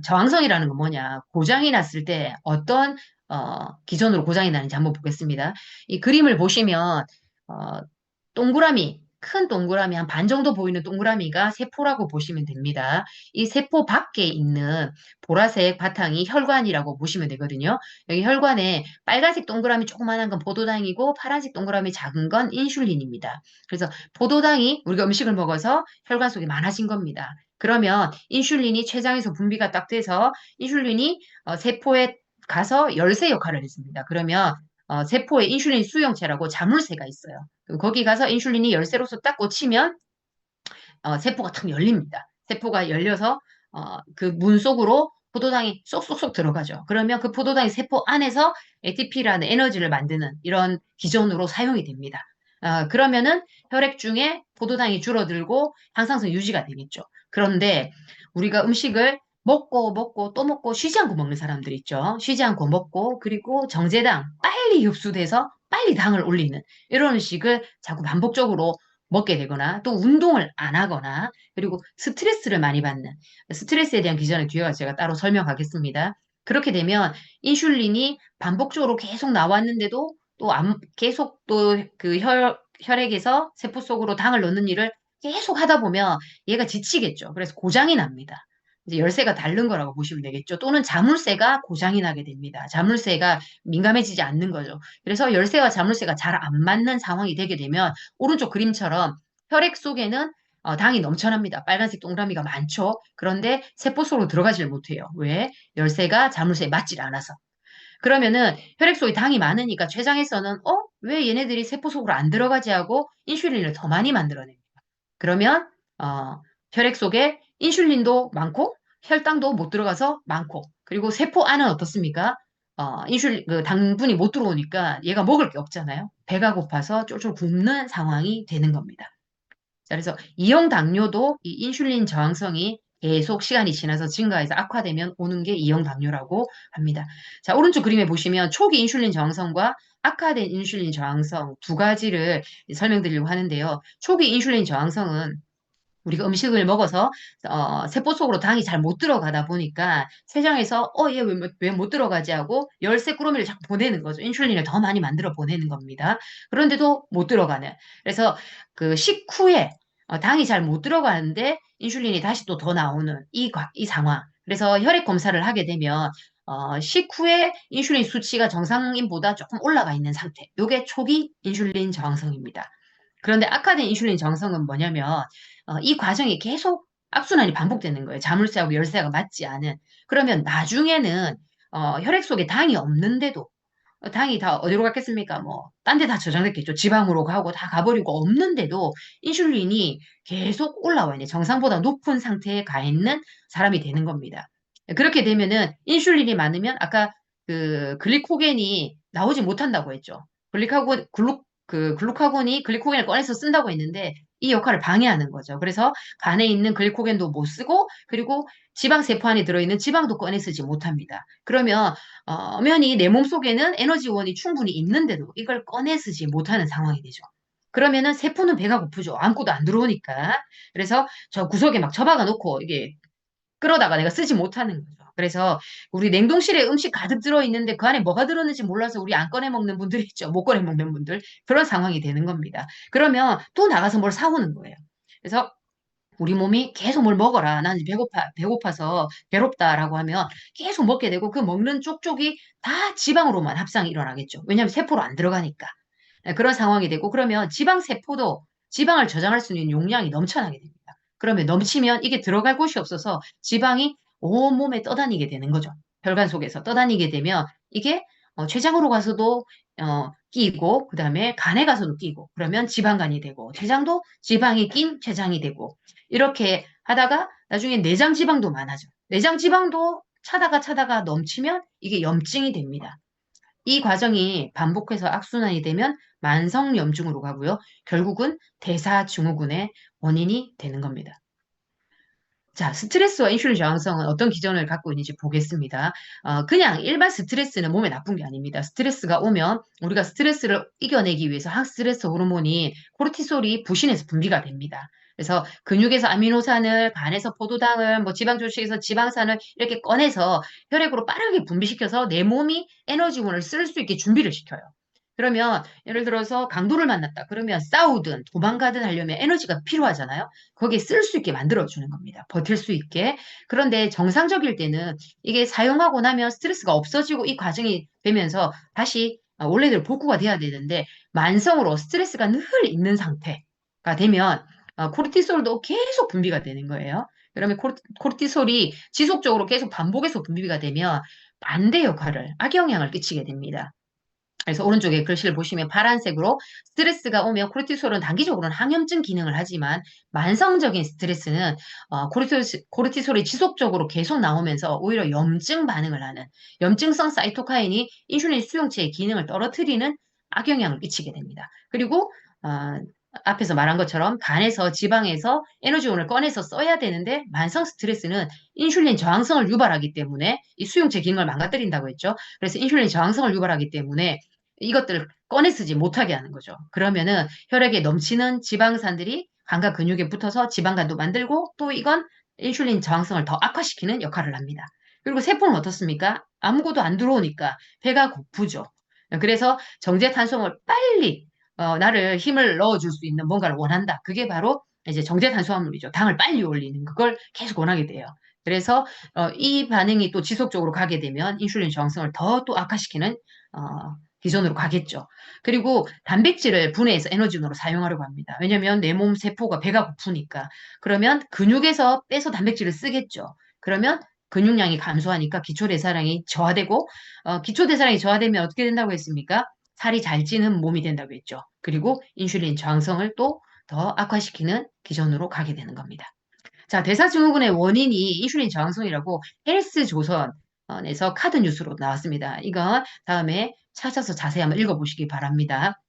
저항성이라는 건 뭐냐? 고장이 났을 때 어떤 기전으로 고장이 나는지 한번 보겠습니다. 이 그림을 보시면 동그라미, 큰 동그라미 한 반 정도 보이는 동그라미가 세포라고 보시면 됩니다. 이 세포 밖에 있는 보라색 바탕이 혈관이라고 보시면 되거든요. 여기 혈관에 빨간색 동그라미 조그만한 건 포도당이고 파란색 동그라미 작은 건 인슐린입니다. 그래서 포도당이 우리가 음식을 먹어서 혈관 속에 많아진 겁니다. 그러면 인슐린이 췌장에서 분비가 딱 돼서 인슐린이 세포에 가서 열쇠 역할을 했습니다. 그러면 세포에 인슐린 수용체라고 자물쇠가 있어요. 거기 가서 인슐린이 열쇠로서 딱 꽂히면 세포가 탁 열립니다. 세포가 열려서 그 문 속으로 포도당이 쏙쏙쏙 들어가죠. 그러면 그 포도당이 세포 안에서 ATP라는 에너지를 만드는 이런 기전으로 사용이 됩니다. 그러면은 혈액 중에 포도당이 줄어들고 항상성 유지가 되겠죠. 그런데 우리가 음식을 먹고 또 먹고 쉬지 않고 먹는 사람들 있죠. 쉬지 않고 먹고 그리고 정제당 빨리 흡수돼서 빨리 당을 올리는 이런 음식을 자꾸 반복적으로 먹게 되거나 또 운동을 안 하거나 그리고 스트레스를 많이 받는 스트레스에 대한 기전은 뒤에 가서 제가 따로 설명하겠습니다. 그렇게 되면 인슐린이 반복적으로 계속 나왔는데도 또 계속 또 그 혈액에서 세포 속으로 당을 넣는 일을 계속 하다 보면 얘가 지치겠죠. 그래서 고장이 납니다. 이제 열쇠가 다른 거라고 보시면 되겠죠. 또는 자물쇠가 고장이 나게 됩니다. 자물쇠가 민감해지지 않는 거죠. 그래서 열쇠와 자물쇠가 잘 안 맞는 상황이 되게 되면 오른쪽 그림처럼 혈액 속에는 당이 넘쳐납니다. 빨간색 동그라미가 많죠. 그런데 세포 속으로 들어가질 못해요. 왜? 열쇠가 자물쇠에 맞질 않아서. 그러면은 혈액 속에 당이 많으니까 췌장에서는 왜 얘네들이 세포 속으로 안 들어가지 하고 인슐린을 더 많이 만들어냅니다. 그러면 혈액 속에 인슐린도 많고 혈당도 못 들어가서 많고 그리고 세포 안은 어떻습니까? 그 당분이 못 들어오니까 얘가 먹을 게 없잖아요. 배가 고파서 쫄쫄 굶는 상황이 되는 겁니다. 자, 그래서 이형 당뇨도 이 인슐린 저항성이 계속 시간이 지나서 증가해서 악화되면 오는 게 이형 당뇨라고 합니다. 자, 오른쪽 그림에 보시면 초기 인슐린 저항성과 악화된 인슐린 저항성 두 가지를 설명드리려고 하는데요. 초기 인슐린 저항성은 우리가 음식을 먹어서 세포 속으로 당이 잘 못 들어가다 보니까 췌장에서 얘 왜 못 들어가지 하고 열쇠 꾸러미를 자꾸 보내는 거죠. 인슐린을 더 많이 만들어 보내는 겁니다. 그런데도 못 들어가는. 그래서 그 식후에 당이 잘 못 들어가는데 인슐린이 다시 또 더 나오는 이 상황. 그래서 혈액 검사를 하게 되면 식후에 인슐린 수치가 정상인보다 조금 올라가 있는 상태. 이게 초기 인슐린 저항성입니다. 그런데 악화된 인슐린 저항성은 뭐냐면 이 과정이 계속 악순환이 반복되는 거예요. 자물쇠하고 열쇠가 맞지 않은. 그러면 나중에는 혈액 속에 당이 없는데도 당이 다 어디로 갔겠습니까? 뭐 딴 데 다 저장됐겠죠. 지방으로 가고 다 가버리고 없는데도 인슐린이 계속 올라와 있는 정상보다 높은 상태에 가 있는 사람이 되는 겁니다. 그렇게 되면은 인슐린이 많으면 아까 그 글리코겐이 나오지 못한다고 했죠. 글루카곤이 글리코겐을 꺼내서 쓴다고 했는데 이 역할을 방해하는 거죠. 그래서 간에 있는 글리코겐도 못 쓰고 그리고 지방 세포 안에 들어있는 지방도 꺼내 쓰지 못합니다. 그러면 엄연히 내 몸속에는 에너지원이 충분히 있는데도 이걸 꺼내 쓰지 못하는 상황이 되죠. 그러면은 세포는 배가 고프죠. 아무것도 안 들어오니까. 그래서 저 구석에 막 처박아 놓고 이게 끌어다가 내가 쓰지 못하는 거죠. 그래서 우리 냉동실에 음식 가득 들어있는데 그 안에 뭐가 들었는지 몰라서 우리 안 꺼내 먹는 분들 있죠. 못 꺼내 먹는 분들. 그런 상황이 되는 겁니다. 그러면 또 나가서 뭘 사오는 거예요. 그래서 우리 몸이 계속 뭘 먹어라. 나는 배고파서 괴롭다라고 하면 계속 먹게 되고 그 먹는 쪽쪽이 다 지방으로만 합성이 일어나겠죠. 왜냐하면 세포로 안 들어가니까. 그런 상황이 되고 그러면 지방 세포도 지방을 저장할 수 있는 용량이 넘쳐나게 됩니다. 그러면 넘치면 이게 들어갈 곳이 없어서 지방이 온몸에 떠다니게 되는 거죠. 혈관 속에서 떠다니게 되면 이게 췌장으로 가서도 끼고 그다음에 간에 가서도 끼고 그러면 지방간이 되고 췌장도 지방이 낀 췌장이 되고 이렇게 하다가 나중에 내장 지방도 많아져. 내장 지방도 차다가 넘치면 이게 염증이 됩니다. 이 과정이 반복해서 악순환이 되면 만성염증으로 가고요. 결국은 대사증후군의 원인이 되는 겁니다. 자, 스트레스와 인슐린 저항성은 어떤 기전을 갖고 있는지 보겠습니다. 그냥 일반 스트레스는 몸에 나쁜 게 아닙니다. 스트레스가 오면 우리가 스트레스를 이겨내기 위해서 항스트레스 호르몬이 코르티솔이 부신해서 분비가 됩니다. 그래서 근육에서 아미노산을, 간에서 포도당을, 뭐 지방 조직에서 지방산을 이렇게 꺼내서 혈액으로 빠르게 분비시켜서 내 몸이 에너지원을 쓸 수 있게 준비를 시켜요. 그러면 예를 들어서 강도를 만났다. 그러면 싸우든 도망가든 하려면 에너지가 필요하잖아요. 거기에 쓸 수 있게 만들어주는 겁니다. 버틸 수 있게. 그런데 정상적일 때는 이게 사용하고 나면 스트레스가 없어지고 이 과정이 되면서 다시 원래대로 복구가 돼야 되는데 만성으로 스트레스가 늘 있는 상태가 되면 코르티솔도 계속 분비가 되는 거예요. 그러면 코르티솔이 지속적으로 계속 반복해서 분비가 되면 반대 역할을, 악영향을 끼치게 됩니다. 그래서 오른쪽에 글씨를 보시면 파란색으로 스트레스가 오면 코르티솔은 단기적으로는 항염증 기능을 하지만 만성적인 스트레스는 코르티솔이 지속적으로 계속 나오면서 오히려 염증 반응을 하는 염증성 사이토카인이 인슐린 수용체의 기능을 떨어뜨리는 악영향을 끼치게 됩니다. 그리고 앞에서 말한 것처럼 간에서 지방에서 에너지원을 꺼내서 써야 되는데 만성 스트레스는 인슐린 저항성을 유발하기 때문에 이 수용체 기능을 망가뜨린다고 했죠. 그래서 인슐린 저항성을 유발하기 때문에 이것들을 꺼내 쓰지 못하게 하는 거죠. 그러면은 혈액에 넘치는 지방산들이 간과 근육에 붙어서 지방간도 만들고 또 이건 인슐린 저항성을 더 악화시키는 역할을 합니다. 그리고 세포는 어떻습니까? 아무것도 안 들어오니까 배가 고프죠. 그래서 정제탄수화물 빨리 나를 힘을 넣어줄 수 있는 뭔가를 원한다. 그게 바로 이제 정제탄수화물이죠. 당을 빨리 올리는 그걸 계속 원하게 돼요. 그래서 이 반응이 또 지속적으로 가게 되면 인슐린 저항성을 더 또 악화시키는 기존으로 가겠죠. 그리고 단백질을 분해해서 에너지원으로 사용하려고 합니다. 왜냐하면 내 몸 세포가 배가 고프니까. 그러면 근육에서 빼서 단백질을 쓰겠죠. 그러면 근육량이 감소하니까 기초대사량이 저하되고 기초대사량이 저하되면 어떻게 된다고 했습니까? 살이 잘 찌는 몸이 된다고 했죠. 그리고 인슐린 저항성을 또 더 악화시키는 기전으로 가게 되는 겁니다. 자, 대사증후군의 원인이 인슐린 저항성이라고 헬스 조선에서 카드 뉴스로 나왔습니다. 이건 다음에 찾아서 자세히 한번 읽어보시기 바랍니다.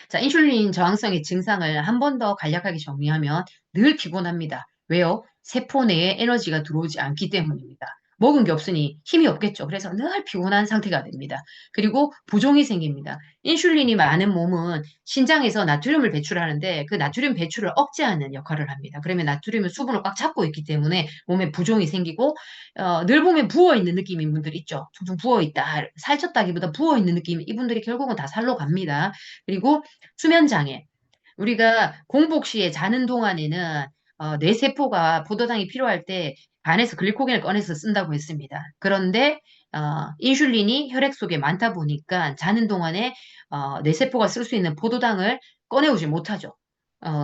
자, 인슐린 저항성의 증상을 한 번 더 간략하게 정리하면 늘 피곤합니다. 왜요? 세포 내에 에너지가 들어오지 않기 때문입니다. 먹은 게 없으니 힘이 없겠죠. 그래서 늘 피곤한 상태가 됩니다. 그리고 부종이 생깁니다. 인슐린이 많은 몸은 신장에서 나트륨을 배출하는데 그 나트륨 배출을 억제하는 역할을 합니다. 그러면 나트륨은 수분을 꽉 잡고 있기 때문에 몸에 부종이 생기고 늘 보면 부어있는 느낌인 분들 있죠. 퉁퉁 부어있다. 살쪘다기보다 부어있는 느낌. 이분들이 결국은 다 살로 갑니다. 그리고 수면장애. 우리가 공복 시에 자는 동안에는 뇌세포가 포도당이 필요할 때 간에서 글리코겐을 꺼내서 쓴다고 했습니다. 그런데 인슐린이 혈액 속에 많다 보니까 자는 동안에 뇌세포가 쓸 수 있는 포도당을 꺼내오지 못하죠.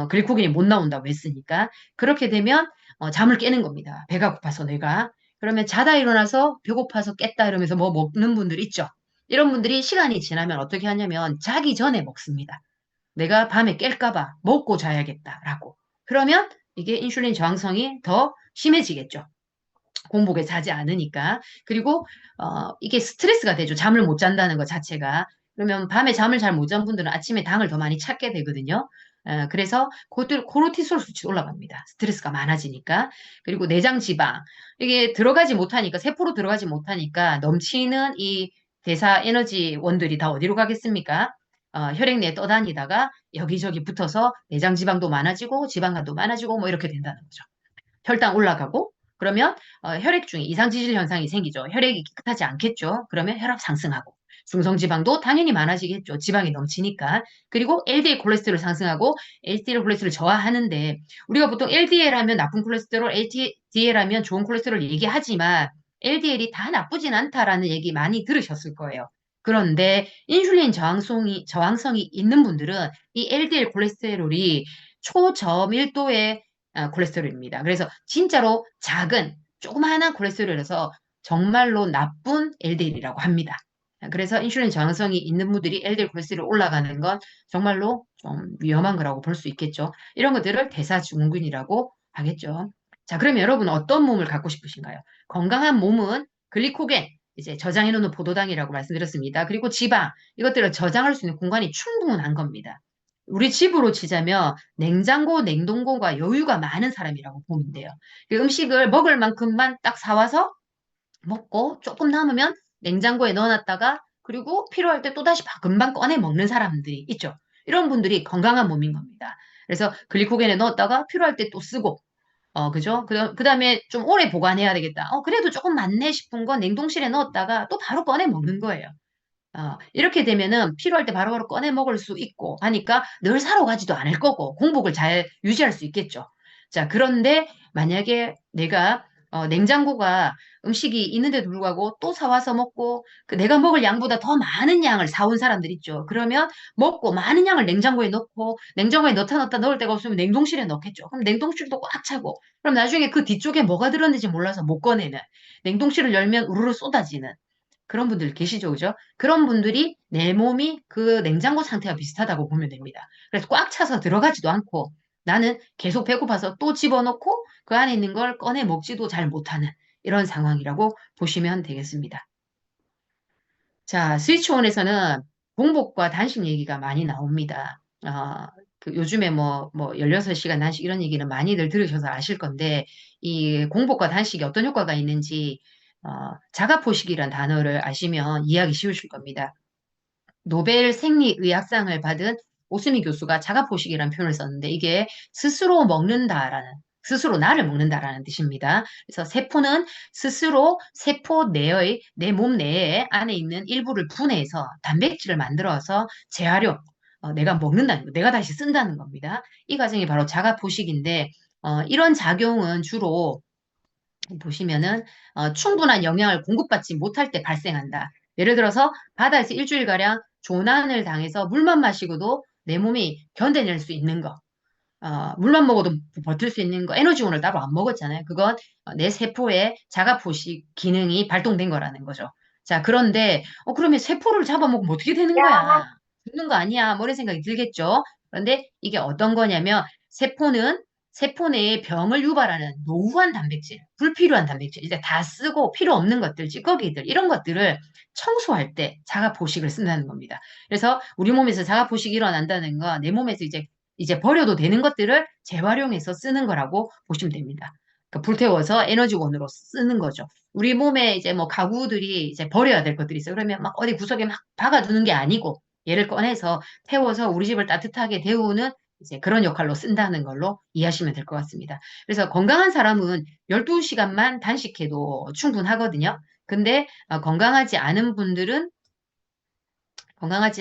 글리코겐이 못 나온다고 했으니까. 그렇게 되면 잠을 깨는 겁니다. 배가 고파서 뇌가. 그러면 자다 일어나서 배고파서 깼다 이러면서 뭐 먹는 분들 있죠. 이런 분들이 시간이 지나면 어떻게 하냐면 자기 전에 먹습니다. 내가 밤에 깰까봐 먹고 자야겠다라고. 그러면 이게 인슐린 저항성이 더 심해지겠죠. 공복에 자지 않으니까. 그리고 이게 스트레스가 되죠. 잠을 못 잔다는 것 자체가. 그러면 밤에 잠을 잘 못 잔 분들은 아침에 당을 더 많이 찾게 되거든요. 그래서 그것들 코르티솔 수치 올라갑니다. 스트레스가 많아지니까. 그리고 내장 지방. 이게 들어가지 못하니까, 세포로 들어가지 못하니까 넘치는 이 대사 에너지 원들이 다 어디로 가겠습니까? 혈액 내에 떠다니다가 여기저기 붙어서 내장 지방도 많아지고 지방간도 많아지고 뭐 이렇게 된다는 거죠. 혈당 올라가고 그러면 혈액 중에 이상 지질 현상이 생기죠. 혈액이 깨끗하지 않겠죠. 그러면 혈압 상승하고 중성지방도 당연히 많아지겠죠. 지방이 넘치니까. 그리고 LDL 콜레스테롤 상승하고 LDL 콜레스테롤 저하하는데 우리가 보통 LDL 하면 나쁜 콜레스테롤, LDL 하면 좋은 콜레스테롤 얘기하지만 LDL이 다 나쁘진 않다라는 얘기 많이 들으셨을 거예요. 그런데 인슐린 저항성이 있는 분들은 이 LDL 콜레스테롤이 초저밀도의 콜레스테롤입니다. 그래서 진짜로 작은 조그마한 콜레스테롤에서 정말로 나쁜 LDL이라고 합니다. 그래서 인슐린 저항성이 있는 분들이 LDL 콜레스테롤 올라가는 건 정말로 좀 위험한 거라고 볼 수 있겠죠. 이런 것들을 대사증후군이라고 하겠죠. 자, 그러면 여러분은 어떤 몸을 갖고 싶으신가요? 건강한 몸은 글리코겐, 이제 저장해 놓는 포도당이라고 말씀드렸습니다. 그리고 지방, 이것들을 저장할 수 있는 공간이 충분한 겁니다. 우리 집으로 치자면 냉장고, 냉동고가 여유가 많은 사람이라고 보면 돼요. 그 음식을 먹을 만큼만 딱 사와서 먹고 조금 남으면 냉장고에 넣어놨다가 그리고 필요할 때 또다시 금방 꺼내 먹는 사람들이 있죠. 이런 분들이 건강한 몸인 겁니다. 그래서 글리코겐에 넣었다가 필요할 때 또 쓰고 그죠? 그 다음에 좀 오래 보관해야 되겠다. 그래도 조금 많네 싶은 건 냉동실에 넣었다가 또 바로 꺼내 먹는 거예요. 이렇게 되면은 필요할 때 바로바로 꺼내 먹을 수 있고 하니까 늘 사러 가지도 않을 거고 공복을 잘 유지할 수 있겠죠. 자, 그런데 만약에 내가 냉장고가 음식이 있는데도 불구하고 또 사와서 먹고 내가 먹을 양보다 더 많은 양을 사온 사람들 있죠. 그러면 먹고 많은 양을 냉장고에 넣고 냉장고에 넣다 넣을 데가 없으면 냉동실에 넣겠죠. 그럼 냉동실도 꽉 차고 그럼 나중에 그 뒤쪽에 뭐가 들었는지 몰라서 못 꺼내는 냉동실을 열면 우르르 쏟아지는 그런 분들 계시죠, 그죠? 그런 분들이 내 몸이 그 냉장고 상태와 비슷하다고 보면 됩니다. 그래서 꽉 차서 들어가지도 않고 나는 계속 배고파서 또 집어넣고 그 안에 있는 걸 꺼내 먹지도 잘 못하는 이런 상황이라고 보시면 되겠습니다. 자, 스위치온에서는 공복과 단식 얘기가 많이 나옵니다. 요즘에 뭐 16시간 단식 이런 얘기는 많이들 들으셔서 아실 건데, 이 공복과 단식이 어떤 효과가 있는지, 자가포식이란 단어를 아시면 이해하기 쉬우실 겁니다. 노벨 생리의학상을 받은 오스미 교수가 자가포식이라는 표현을 썼는데, 이게 스스로 나를 먹는다라는 뜻입니다. 그래서 세포는 스스로 세포 내의 내 몸 내에 안에 있는 일부를 분해해서 단백질을 만들어서 재활용, 내가 먹는다는 거, 내가 다시 쓴다는 겁니다. 이 과정이 바로 자가포식인데 이런 작용은 주로 보시면은 충분한 영양을 공급받지 못할 때 발생한다. 예를 들어서 바다에서 일주일가량 조난을 당해서 물만 마시고도 내 몸이 견뎌낼 수 있는 거. 물만 먹어도 버틸 수 있는 거, 에너지원을 따로 안 먹었잖아요. 그건 내 세포의 자가포식 기능이 발동된 거라는 거죠. 자, 그런데, 그러면 세포를 잡아먹으면 어떻게 되는 거야? 죽는 거 아니야? 뭐 이런 생각이 들겠죠? 그런데 이게 어떤 거냐면, 세포 내에 병을 유발하는 노후한 단백질, 불필요한 단백질, 이제 다 쓰고 필요 없는 것들, 찌꺼기들, 이런 것들을 청소할 때 자가포식을 쓴다는 겁니다. 그래서 우리 몸에서 자가포식이 일어난다는 건 내 몸에서 이제 버려도 되는 것들을 재활용해서 쓰는 거라고 보시면 됩니다. 그러니까 불태워서 에너지원으로 쓰는 거죠. 우리 몸에 이제 뭐 가구들이 이제 버려야 될 것들이 있어요. 그러면 막 어디 구석에 막 박아두는 게 아니고 얘를 꺼내서 태워서 우리 집을 따뜻하게 데우는 이제 그런 역할로 쓴다는 걸로 이해하시면 될 것 같습니다. 그래서 건강한 사람은 12시간만 단식해도 충분하거든요. 근데 건강하지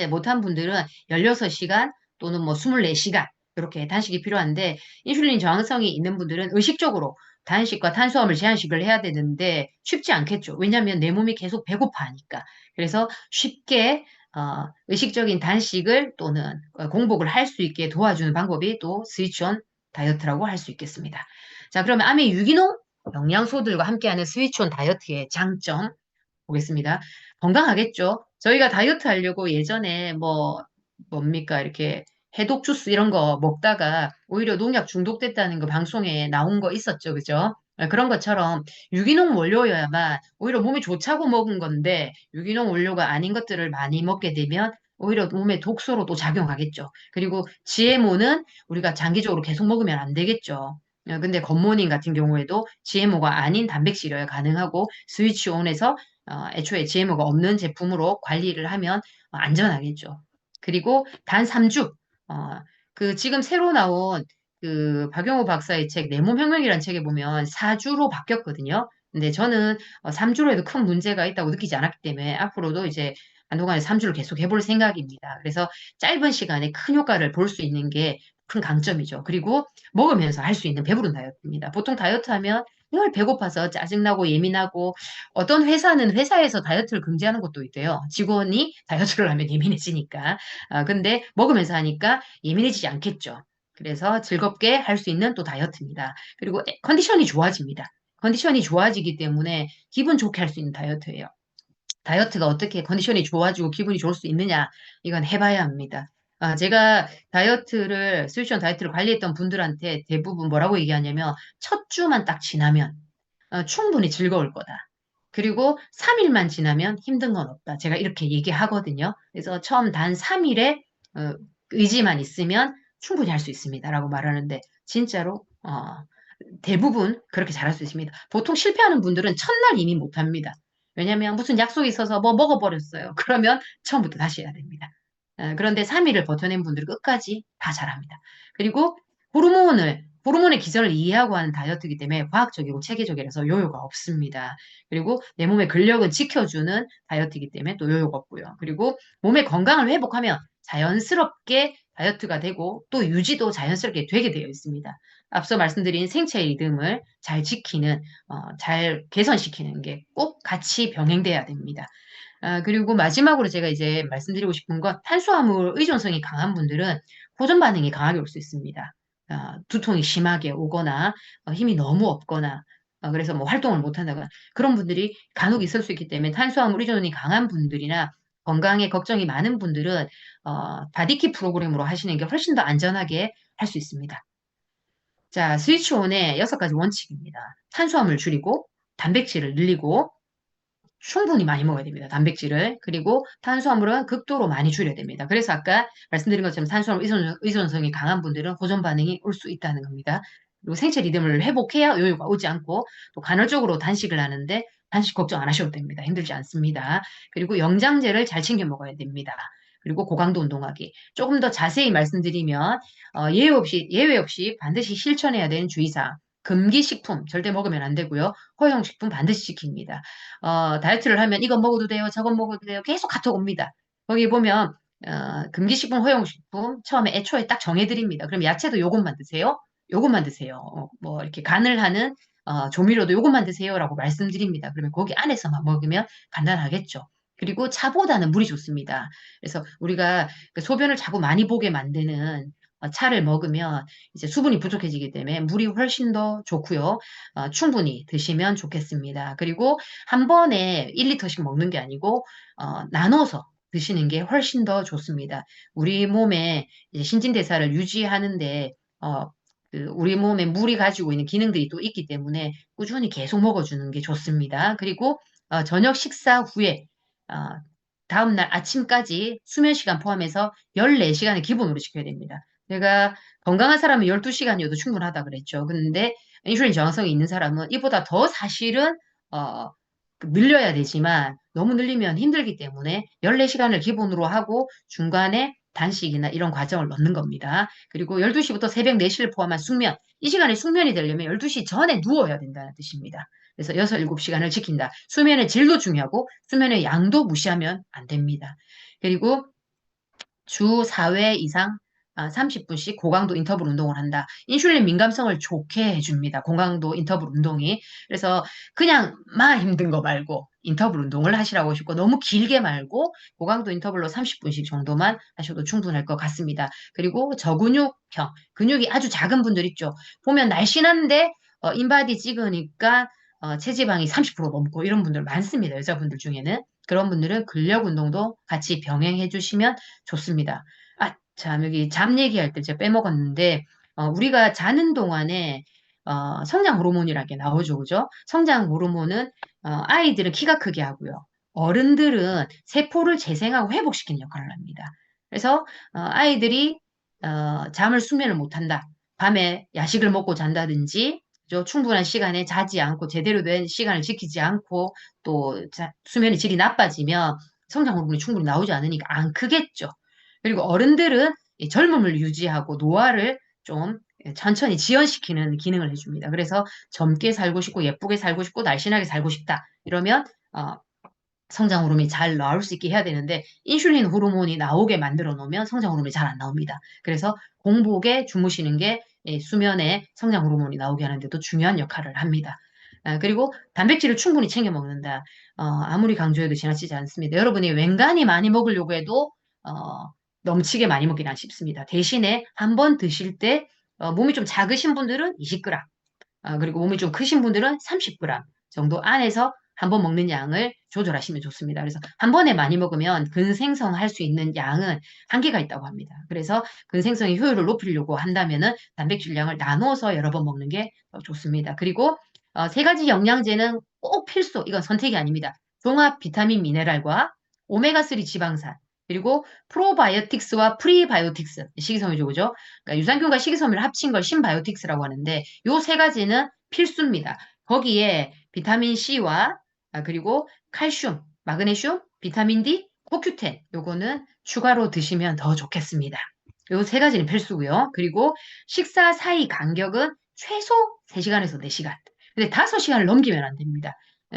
못한 분들은 16시간 또는 뭐 24시간 이렇게 단식이 필요한데 인슐린 저항성이 있는 분들은 의식적으로 단식과 탄수화물 제한식을 해야 되는데 쉽지 않겠죠. 왜냐하면 내 몸이 계속 배고파하니까. 그래서 쉽게 의식적인 단식을 또는 공복을 할 수 있게 도와주는 방법이 또 스위치온 다이어트라고 할 수 있겠습니다. 자, 그러면 아미 유기농 영양소들과 함께하는 스위치온 다이어트의 장점 보겠습니다. 건강하겠죠. 저희가 다이어트 하려고 예전에 뭡니까 이렇게 해독 주스 이런 거 먹다가 오히려 농약 중독됐다는 거 방송에 나온 거 있었죠, 그죠? 그런 것처럼 유기농 원료여야만 오히려 몸에 좋다고 먹은 건데 유기농 원료가 아닌 것들을 많이 먹게 되면 오히려 몸에 독소로 또 작용하겠죠. 그리고 GMO는 우리가 장기적으로 계속 먹으면 안 되겠죠. 근데 굿모닝 같은 경우에도 GMO가 아닌 단백질이어야 가능하고 스위치온에서 애초에 GMO가 없는 제품으로 관리를 하면 안전하겠죠. 그리고 단 3주, 그 지금 새로 나온 그 박용호 박사의 책 내 몸 혁명이라는 책에 보면 4주로 바뀌었거든요. 근데 저는 3주로 해도 큰 문제가 있다고 느끼지 않았기 때문에 앞으로도 이제 한동안에 3주를 계속 해볼 생각입니다. 그래서 짧은 시간에 큰 효과를 볼 수 있는 게 큰 강점이죠. 그리고 먹으면서 할 수 있는 배부른 다이어트입니다. 보통 다이어트 하면 늘 배고파서 짜증나고 예민하고 어떤 회사는 회사에서 다이어트를 금지하는 것도 있대요. 직원이 다이어트를 하면 예민해지니까. 근데 먹으면서 하니까 예민해지지 않겠죠. 그래서 즐겁게 할 수 있는 또 다이어트입니다. 그리고 컨디션이 좋아집니다. 컨디션이 좋아지기 때문에 기분 좋게 할 수 있는 다이어트예요. 다이어트가 어떻게 컨디션이 좋아지고 기분이 좋을 수 있느냐, 이건 해봐야 합니다. 제가 스위치온 다이어트를 관리했던 분들한테 대부분 뭐라고 얘기하냐면, 첫 주만 딱 지나면 충분히 즐거울 거다. 그리고 3일만 지나면 힘든 건 없다. 제가 이렇게 얘기하거든요. 그래서 처음 단 3일에 의지만 있으면 충분히 할 수 있습니다. 라고 말하는데, 진짜로, 대부분 그렇게 잘할 수 있습니다. 보통 실패하는 분들은 첫날 이미 못합니다. 왜냐면 무슨 약속이 있어서 뭐 먹어버렸어요. 그러면 처음부터 다시 해야 됩니다. 그런데 3일을 버텨낸 분들은 끝까지 다 잘합니다. 그리고 호르몬의 기전을 이해하고 하는 다이어트이기 때문에 과학적이고 체계적이라서 요요가 없습니다. 그리고 내 몸의 근력은 지켜주는 다이어트이기 때문에 또 요요가 없고요. 그리고 몸의 건강을 회복하면 자연스럽게 다이어트가 되고 또 유지도 자연스럽게 되게 되어 있습니다. 앞서 말씀드린 생체 리듬을 잘 지키는, 잘 개선시키는 게 꼭 같이 병행돼야 됩니다. 그리고 마지막으로 제가 이제 말씀드리고 싶은 건 탄수화물 의존성이 강한 분들은 호전 반응이 강하게 올 수 있습니다. 두통이 심하게 오거나 힘이 너무 없거나 그래서 뭐 활동을 못 한다거나 그런 분들이 간혹 있을 수 있기 때문에 탄수화물 의존이 강한 분들이나 건강에 걱정이 많은 분들은 바디키 프로그램으로 하시는 게 훨씬 더 안전하게 할 수 있습니다. 자, 스위치온의 6가지 원칙입니다. 탄수화물 줄이고 단백질을 늘리고 충분히 많이 먹어야 됩니다. 단백질을. 그리고 탄수화물은 극도로 많이 줄여야 됩니다. 그래서 아까 말씀드린 것처럼 탄수화물 의존성이 강한 분들은 호전 반응이 올 수 있다는 겁니다. 그리고 생체 리듬을 회복해야 요요가 오지 않고 또 간헐적으로 단식을 하는데 단식 걱정 안 하셔도 됩니다. 힘들지 않습니다. 그리고 영양제를 잘 챙겨 먹어야 됩니다. 그리고 고강도 운동하기. 조금 더 자세히 말씀드리면 예외 없이 반드시 실천해야 되는 주의사항. 금기식품 절대 먹으면 안 되고요. 허용식품 반드시 지킵니다. 다이어트를 하면 이건 먹어도 돼요, 저건 먹어도 돼요. 계속 카톡 옵니다. 거기 보면 금기식품, 허용식품 처음에 애초에 딱 정해드립니다. 그럼 야채도 요것만 드세요. 요것만 드세요. 뭐 이렇게 간을 하는 조미료도 요것만 드세요라고 말씀드립니다. 그러면 거기 안에서만 먹으면 간단하겠죠. 그리고 차보다는 물이 좋습니다. 그래서 우리가 그 소변을 자꾸 많이 보게 만드는 차를 먹으면 이제 수분이 부족해지기 때문에 물이 훨씬 더 좋고요. 충분히 드시면 좋겠습니다. 그리고 한 번에 1리터씩 먹는 게 아니고 나눠서 드시는 게 훨씬 더 좋습니다. 우리 몸의 이제 신진대사를 유지하는데 우리 몸에 물이 가지고 있는 기능들이 또 있기 때문에 꾸준히 계속 먹어주는 게 좋습니다. 그리고 저녁 식사 후에 다음날 아침까지 수면 시간 포함해서 14시간을 기본으로 지켜야 됩니다. 제가 건강한 사람은 12시간이어도 충분하다 그랬죠. 근데 인슐린 저항성이 있는 사람은 이보다 더 사실은 늘려야 되지만 너무 늘리면 힘들기 때문에 14시간을 기본으로 하고 중간에 단식이나 이런 과정을 넣는 겁니다. 그리고 12시부터 새벽 4시를 포함한 숙면. 이 시간에 숙면이 되려면 12시 전에 누워야 된다는 뜻입니다. 그래서 6, 7시간을 지킨다. 수면의 질도 중요하고 수면의 양도 무시하면 안 됩니다. 그리고 주 4회 이상 30분씩 고강도 인터벌 운동을 한다. 인슐린 민감성을 좋게 해줍니다. 고강도 인터벌 운동이. 그래서 그냥 막 힘든 거 말고 인터벌 운동을 하시라고 하시고 너무 길게 말고 고강도 인터벌로 30분씩 정도만 하셔도 충분할 것 같습니다. 그리고 저근육형, 근육이 아주 작은 분들 있죠. 보면 날씬한데 인바디 찍으니까 체지방이 30% 넘고 이런 분들 많습니다. 여자분들 중에는. 그런 분들은 근력 운동도 같이 병행해 주시면 좋습니다. 참, 여기 잠 얘기할 때 제가 빼먹었는데, 우리가 자는 동안에, 성장 호르몬이라는 게 나오죠. 그죠? 성장 호르몬은 아이들은 키가 크게 하고요. 어른들은 세포를 재생하고 회복시키는 역할을 합니다. 그래서 아이들이 잠을 수면을 못한다. 밤에 야식을 먹고 잔다든지 충분한 시간에 자지 않고 제대로 된 시간을 지키지 않고 또 수면의 질이 나빠지면 성장 호르몬이 충분히 나오지 않으니까 안 크겠죠. 그리고 어른들은 이 젊음을 유지하고 노화를 좀 천천히 지연시키는 기능을 해줍니다. 그래서 젊게 살고 싶고 예쁘게 살고 싶고 날씬하게 살고 싶다. 이러면 성장 호르몬이 잘 나올 수 있게 해야 되는데 인슐린 호르몬이 나오게 만들어 놓으면 성장 호르몬이 잘 안 나옵니다. 그래서 공복에 주무시는 게 수면에 성장 호르몬이 나오게 하는데도 중요한 역할을 합니다. 그리고 단백질을 충분히 챙겨 먹는다. 아무리 강조해도 지나치지 않습니다. 여러분이 웬간히 많이 먹으려고 해도 넘치게 많이 먹기는 쉽습니다. 대신에 한 번 드실 때 몸이 좀 작으신 분들은 20g, 그리고 몸이 좀 크신 분들은 30g 정도 안에서 한 번 먹는 양을 조절하시면 좋습니다. 그래서 한 번에 많이 먹으면 근생성할 수 있는 양은 한계가 있다고 합니다. 그래서 근생성의 효율을 높이려고 한다면은 단백질 양을 나눠서 여러 번 먹는 게 좋습니다. 그리고 세 가지 영양제는 꼭 필수, 이건 선택이 아닙니다. 종합 비타민 미네랄과 오메가3 지방산, 그리고 프로바이오틱스와 프리바이오틱스, 식이섬유죠, 그죠? 그러니까 유산균과 식이섬유를 합친 걸 신바이오틱스라고 하는데 요 세 가지는 필수입니다. 거기에 비타민 C와 그리고 칼슘, 마그네슘, 비타민 D, 코큐텐 요거는 추가로 드시면 더 좋겠습니다. 요 세 가지는 필수고요. 그리고 식사 사이 간격은 최소 3시간에서 4시간. 근데 5시간을 넘기면 안 됩니다.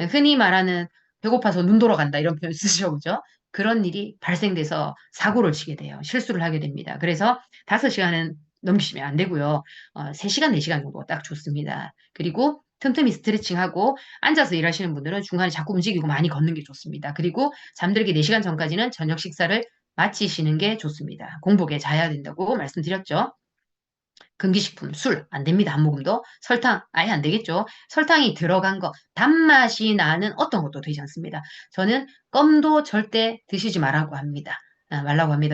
흔히 말하는 배고파서 눈 돌아간다 이런 표현 쓰죠, 그죠? 그런 일이 발생돼서 사고를 치게 돼요. 실수를 하게 됩니다. 그래서 5시간은 넘기시면 안 되고요. 3시간, 4시간 정도가 딱 좋습니다. 그리고 틈틈이 스트레칭하고 앉아서 일하시는 분들은 중간에 자꾸 움직이고 많이 걷는 게 좋습니다. 그리고 잠들기 4시간 전까지는 저녁 식사를 마치시는 게 좋습니다. 공복에 자야 된다고 말씀드렸죠. 금기식품, 술 안 됩니다. 한 모금도. 설탕 아예 안 되겠죠. 설탕이 들어간 거, 단맛이 나는 어떤 것도 되지 않습니다. 저는 껌도 절대 드시지 말라고 합니다.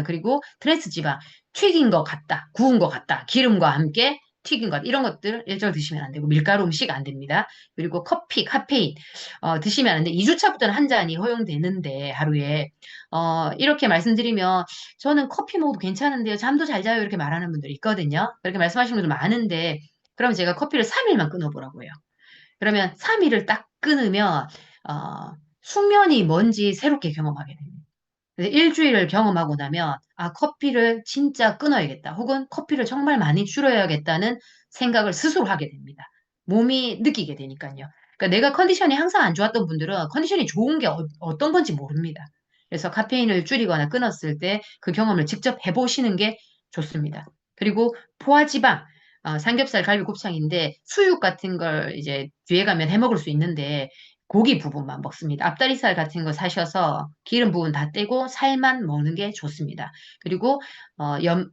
그리고 트랜스 지방, 튀긴 것 같다, 구운 것 같다, 기름과 함께 튀긴 것 이런 것들 일절 드시면 안 되고 밀가루 음식 안 됩니다. 그리고 커피, 카페인 드시면 안 돼. 2주차부터는 한 잔이 허용되는데 하루에 이렇게 말씀드리면 저는 커피 먹어도 괜찮은데요. 잠도 잘 자요. 이렇게 말하는 분들이 있거든요. 그렇게 말씀하시는 분들 많은데, 그러면 제가 커피를 3일만 끊어보라고 해요. 그러면 3일을 딱 끊으면, 숙면이 뭔지 새롭게 경험하게 됩니다. 그래서 일주일을 경험하고 나면, 커피를 진짜 끊어야겠다. 혹은 커피를 정말 많이 줄여야겠다는 생각을 스스로 하게 됩니다. 몸이 느끼게 되니까요. 그러니까 내가 컨디션이 항상 안 좋았던 분들은 컨디션이 좋은 게 어떤 건지 모릅니다. 그래서 카페인을 줄이거나 끊었을 때 그 경험을 직접 해보시는 게 좋습니다. 그리고 포화지방, 삼겹살, 갈비, 곱창인데 수육 같은 걸 이제 뒤에 가면 해 먹을 수 있는데 고기 부분만 먹습니다. 앞다리살 같은 거 사셔서 기름 부분 다 떼고 살만 먹는 게 좋습니다. 그리고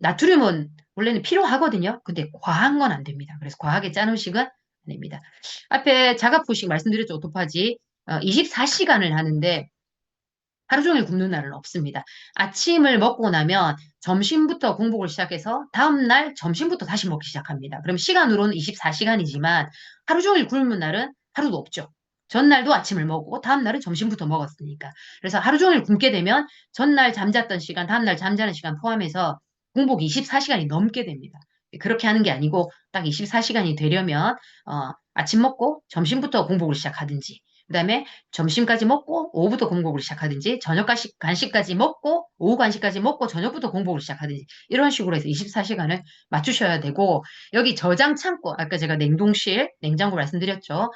나트륨은 원래는 필요하거든요. 근데 과한 건 안 됩니다. 그래서 과하게 짠 음식은 안 됩니다. 앞에 자가포식 말씀드렸죠. 오토파지. 24시간을 하는데 하루 종일 굶는 날은 없습니다. 아침을 먹고 나면 점심부터 공복을 시작해서 다음날 점심부터 다시 먹기 시작합니다. 그럼 시간으로는 24시간이지만 하루 종일 굶는 날은 하루도 없죠. 전날도 아침을 먹고 다음날은 점심부터 먹었으니까. 그래서 하루 종일 굶게 되면 전날 잠잤던 시간, 다음날 잠자는 시간 포함해서 공복 24시간이 넘게 됩니다. 그렇게 하는 게 아니고 딱 24시간이 되려면 아침 먹고 점심부터 공복을 시작하든지 그다음에 점심까지 먹고 오후부터 공복을 시작하든지 저녁 간식까지 먹고 오후 간식까지 먹고 저녁부터 공복을 시작하든지 이런 식으로 해서 24시간을 맞추셔야 되고 여기 저장 창고 아까 제가 냉동실 냉장고 말씀드렸죠.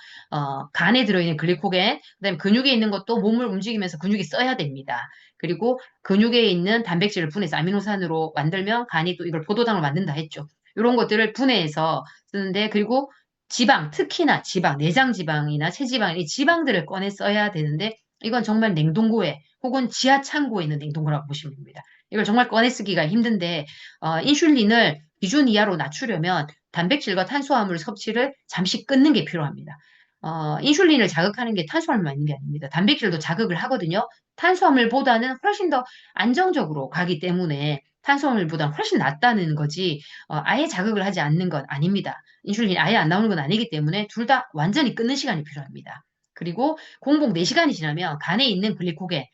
간에 들어있는 글리코겐 그다음에 근육에 있는 것도 몸을 움직이면서 근육이 써야 됩니다. 그리고 근육에 있는 단백질을 분해해서 아미노산으로 만들면 간이 또 이걸 포도당으로 만든다 했죠. 이런 것들을 분해해서 쓰는데 그리고 지방, 특히나 지방, 내장 지방이나 체지방, 이 지방들을 꺼내 써야 되는데 이건 정말 냉동고에 혹은 지하 창고에 있는 냉동고라고 보시면 됩니다. 이걸 정말 꺼내 쓰기가 힘든데 인슐린을 기준 이하로 낮추려면 단백질과 탄수화물 섭취를 잠시 끊는 게 필요합니다. 인슐린을 자극하는 게 탄수화물만 있는 게 아닙니다. 단백질도 자극을 하거든요. 탄수화물보다는 훨씬 더 안정적으로 가기 때문에 탄수화물보다 훨씬 낫다는 거지, 아예 자극을 하지 않는 건 아닙니다. 인슐린이 아예 안 나오는 건 아니기 때문에 둘 다 완전히 끊는 시간이 필요합니다. 그리고 공복 4시간이 지나면 간에 있는 글리코겐,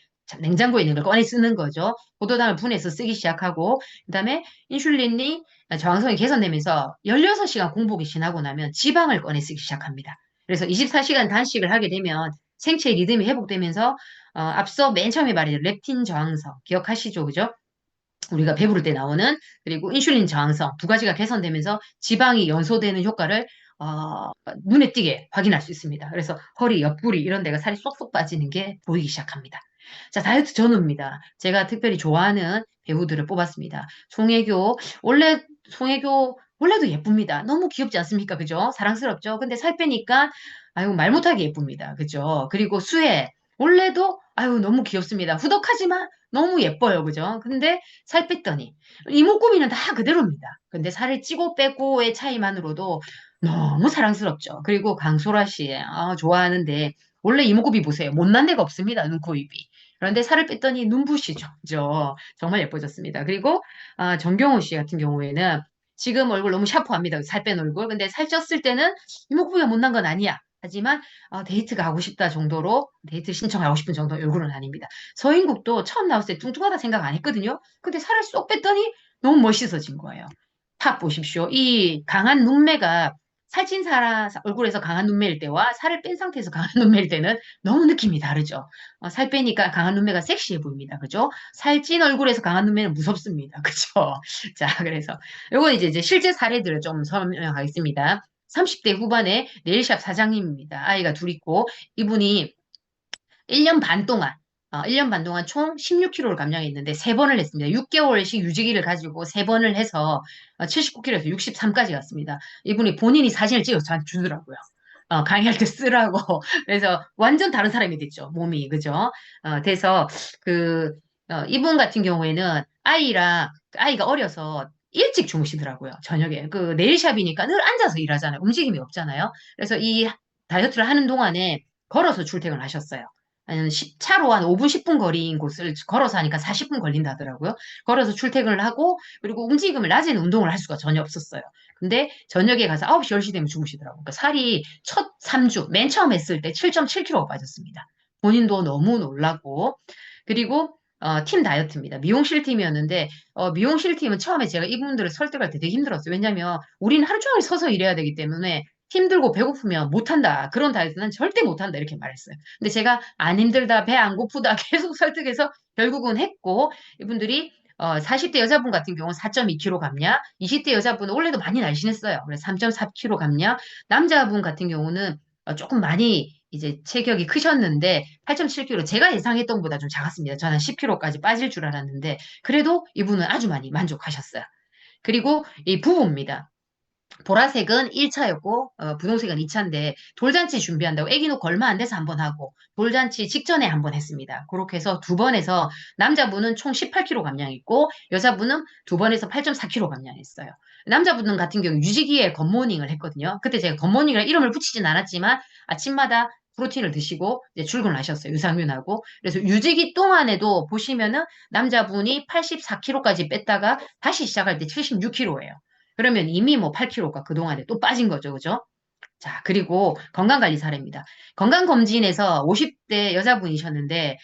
냉장고에 있는 걸 꺼내 쓰는 거죠. 포도당을 분해서 쓰기 시작하고, 그다음에 인슐린이 저항성이 개선되면서 16시간 공복이 지나고 나면 지방을 꺼내 쓰기 시작합니다. 그래서 24시간 단식을 하게 되면 생체 리듬이 회복되면서 앞서 맨 처음에 말했던 렙틴 저항성 기억하시죠? 그죠? 우리가 배부를 때 나오는, 그리고 인슐린 저항성 두 가지가 개선되면서 지방이 연소되는 효과를 눈에 띄게 확인할 수 있습니다. 그래서 허리, 옆구리 이런 데가 살이 쏙쏙 빠지는 게 보이기 시작합니다. 자, 다이어트 전후입니다. 제가 특별히 좋아하는 배우들을 뽑았습니다. 송혜교, 원래 송혜교 원래도 예쁩니다. 너무 귀엽지 않습니까? 그죠? 사랑스럽죠? 근데 살 빼니까 아유 말 못하게 예쁩니다. 그죠? 그리고 수혜, 원래도 아유 너무 귀엽습니다. 후덕하지만 너무 예뻐요. 그죠? 근데 살 뺐더니 이목구비는 다 그대로입니다. 근데 살을 찌고 빼고의 차이만으로도 너무 사랑스럽죠. 그리고 강소라 씨, 좋아하는데 원래 이목구비 보세요. 못난 데가 없습니다. 눈, 코, 입이. 그런데 살을 뺐더니 눈부시죠. 그죠? 정말 예뻐졌습니다. 그리고 정경호 씨 같은 경우에는 지금 얼굴 너무 샤프합니다. 살 뺀 얼굴. 근데 살쪘을 때는 이목구비가 못난 건 아니야. 하지만 데이트가 하고 싶다 정도로, 데이트 신청하고 싶은 정도 얼굴은 아닙니다. 서인국도 처음 나왔을 때 뚱뚱하다 생각 안 했거든요. 근데 살을 쏙 뺐더니 너무 멋있어진 거예요. 탑 보십시오. 이 강한 눈매가 살찐 사람 얼굴에서 강한 눈매일 때와 살을 뺀 상태에서 강한 눈매일 때는 너무 느낌이 다르죠. 살 빼니까 강한 눈매가 섹시해 보입니다. 그죠? 살찐 얼굴에서 강한 눈매는 무섭습니다. 그죠? 자, 그래서 요건 이제 실제 사례들을 좀 설명하겠습니다. 30대 후반의 네일샵 사장님입니다. 아이가 둘 있고, 이분이 1년 반 동안, 1년 반 동안 총 16kg를 감량했는데 3번을 했습니다. 6개월씩 유지기를 가지고 3번을 해서 79kg에서 63까지 갔습니다. 이분이 본인이 사진을 찍어서 저한테 주더라고요. 강의할 때 쓰라고. 그래서 완전 다른 사람이 됐죠. 몸이. 그죠? 돼서 이분 같은 경우에는 아이가 어려서 일찍 주무시더라고요. 저녁에. 그 네일샵이니까 늘 앉아서 일하잖아요. 움직임이 없잖아요. 그래서 이 다이어트를 하는 동안에 걸어서 출퇴근을 하셨어요. 차로 한 5분, 10분 거리인 곳을 걸어서 하니까 40분 걸린다 하더라고요. 걸어서 출퇴근을 하고, 그리고 움직임을, 낮에는 운동을 할 수가 전혀 없었어요. 근데 저녁에 가서 9시, 10시 되면 주무시더라고요. 그러니까 살이 첫 3주, 맨 처음 했을 때 7.7kg가 빠졌습니다. 본인도 너무 놀라고. 그리고 팀 다이어트입니다. 미용실 팀이었는데, 미용실 팀은 처음에 제가 이분들을 설득할 때 되게 힘들었어요. 왜냐면 우리는 하루 종일 서서 일해야 되기 때문에 힘들고 배고프면 못한다. 그런 다이어트는 절대 못한다. 이렇게 말했어요. 근데 제가 안 힘들다, 배 안 고프다 계속 설득해서 결국은 했고, 이분들이 40대 여자분 같은 경우는 4.2kg 감량, 20대 여자분은 원래도 많이 날씬했어요. 그래서 3.4kg 감량, 남자분 같은 경우는 조금 많이 이제 체격이 크셨는데 8.7kg, 제가 예상했던 것보다 좀 작았습니다. 저는 10kg까지 빠질 줄 알았는데 그래도 이분은 아주 많이 만족하셨어요. 그리고 이 부부입니다. 보라색은 1차였고 분홍색은 2차인데 돌잔치 준비한다고 아기 놓고 얼마 안 돼서 한 번 하고 돌잔치 직전에 한 번 했습니다. 그렇게 해서 2번 해서 남자분은 총 18kg 감량했고 여자분은 2번 해서 8.4kg 감량했어요. 남자분 같은 경우 유지기에 굿모닝을 했거든요. 그때 제가 굿모닝을 이름을 붙이진 않았지만 아침마다 프로틴을 드시고 이제 출근을 하셨어요. 유산균하고. 그래서 유지기 동안에도 보시면은 남자분이 84kg까지 뺐다가 다시 시작할 때 76kg예요. 그러면 이미 뭐 8kg가 그동안에 또 빠진 거죠. 그죠? 자, 그리고 건강관리 사례입니다. 건강검진에서 50대 여자분이셨는데,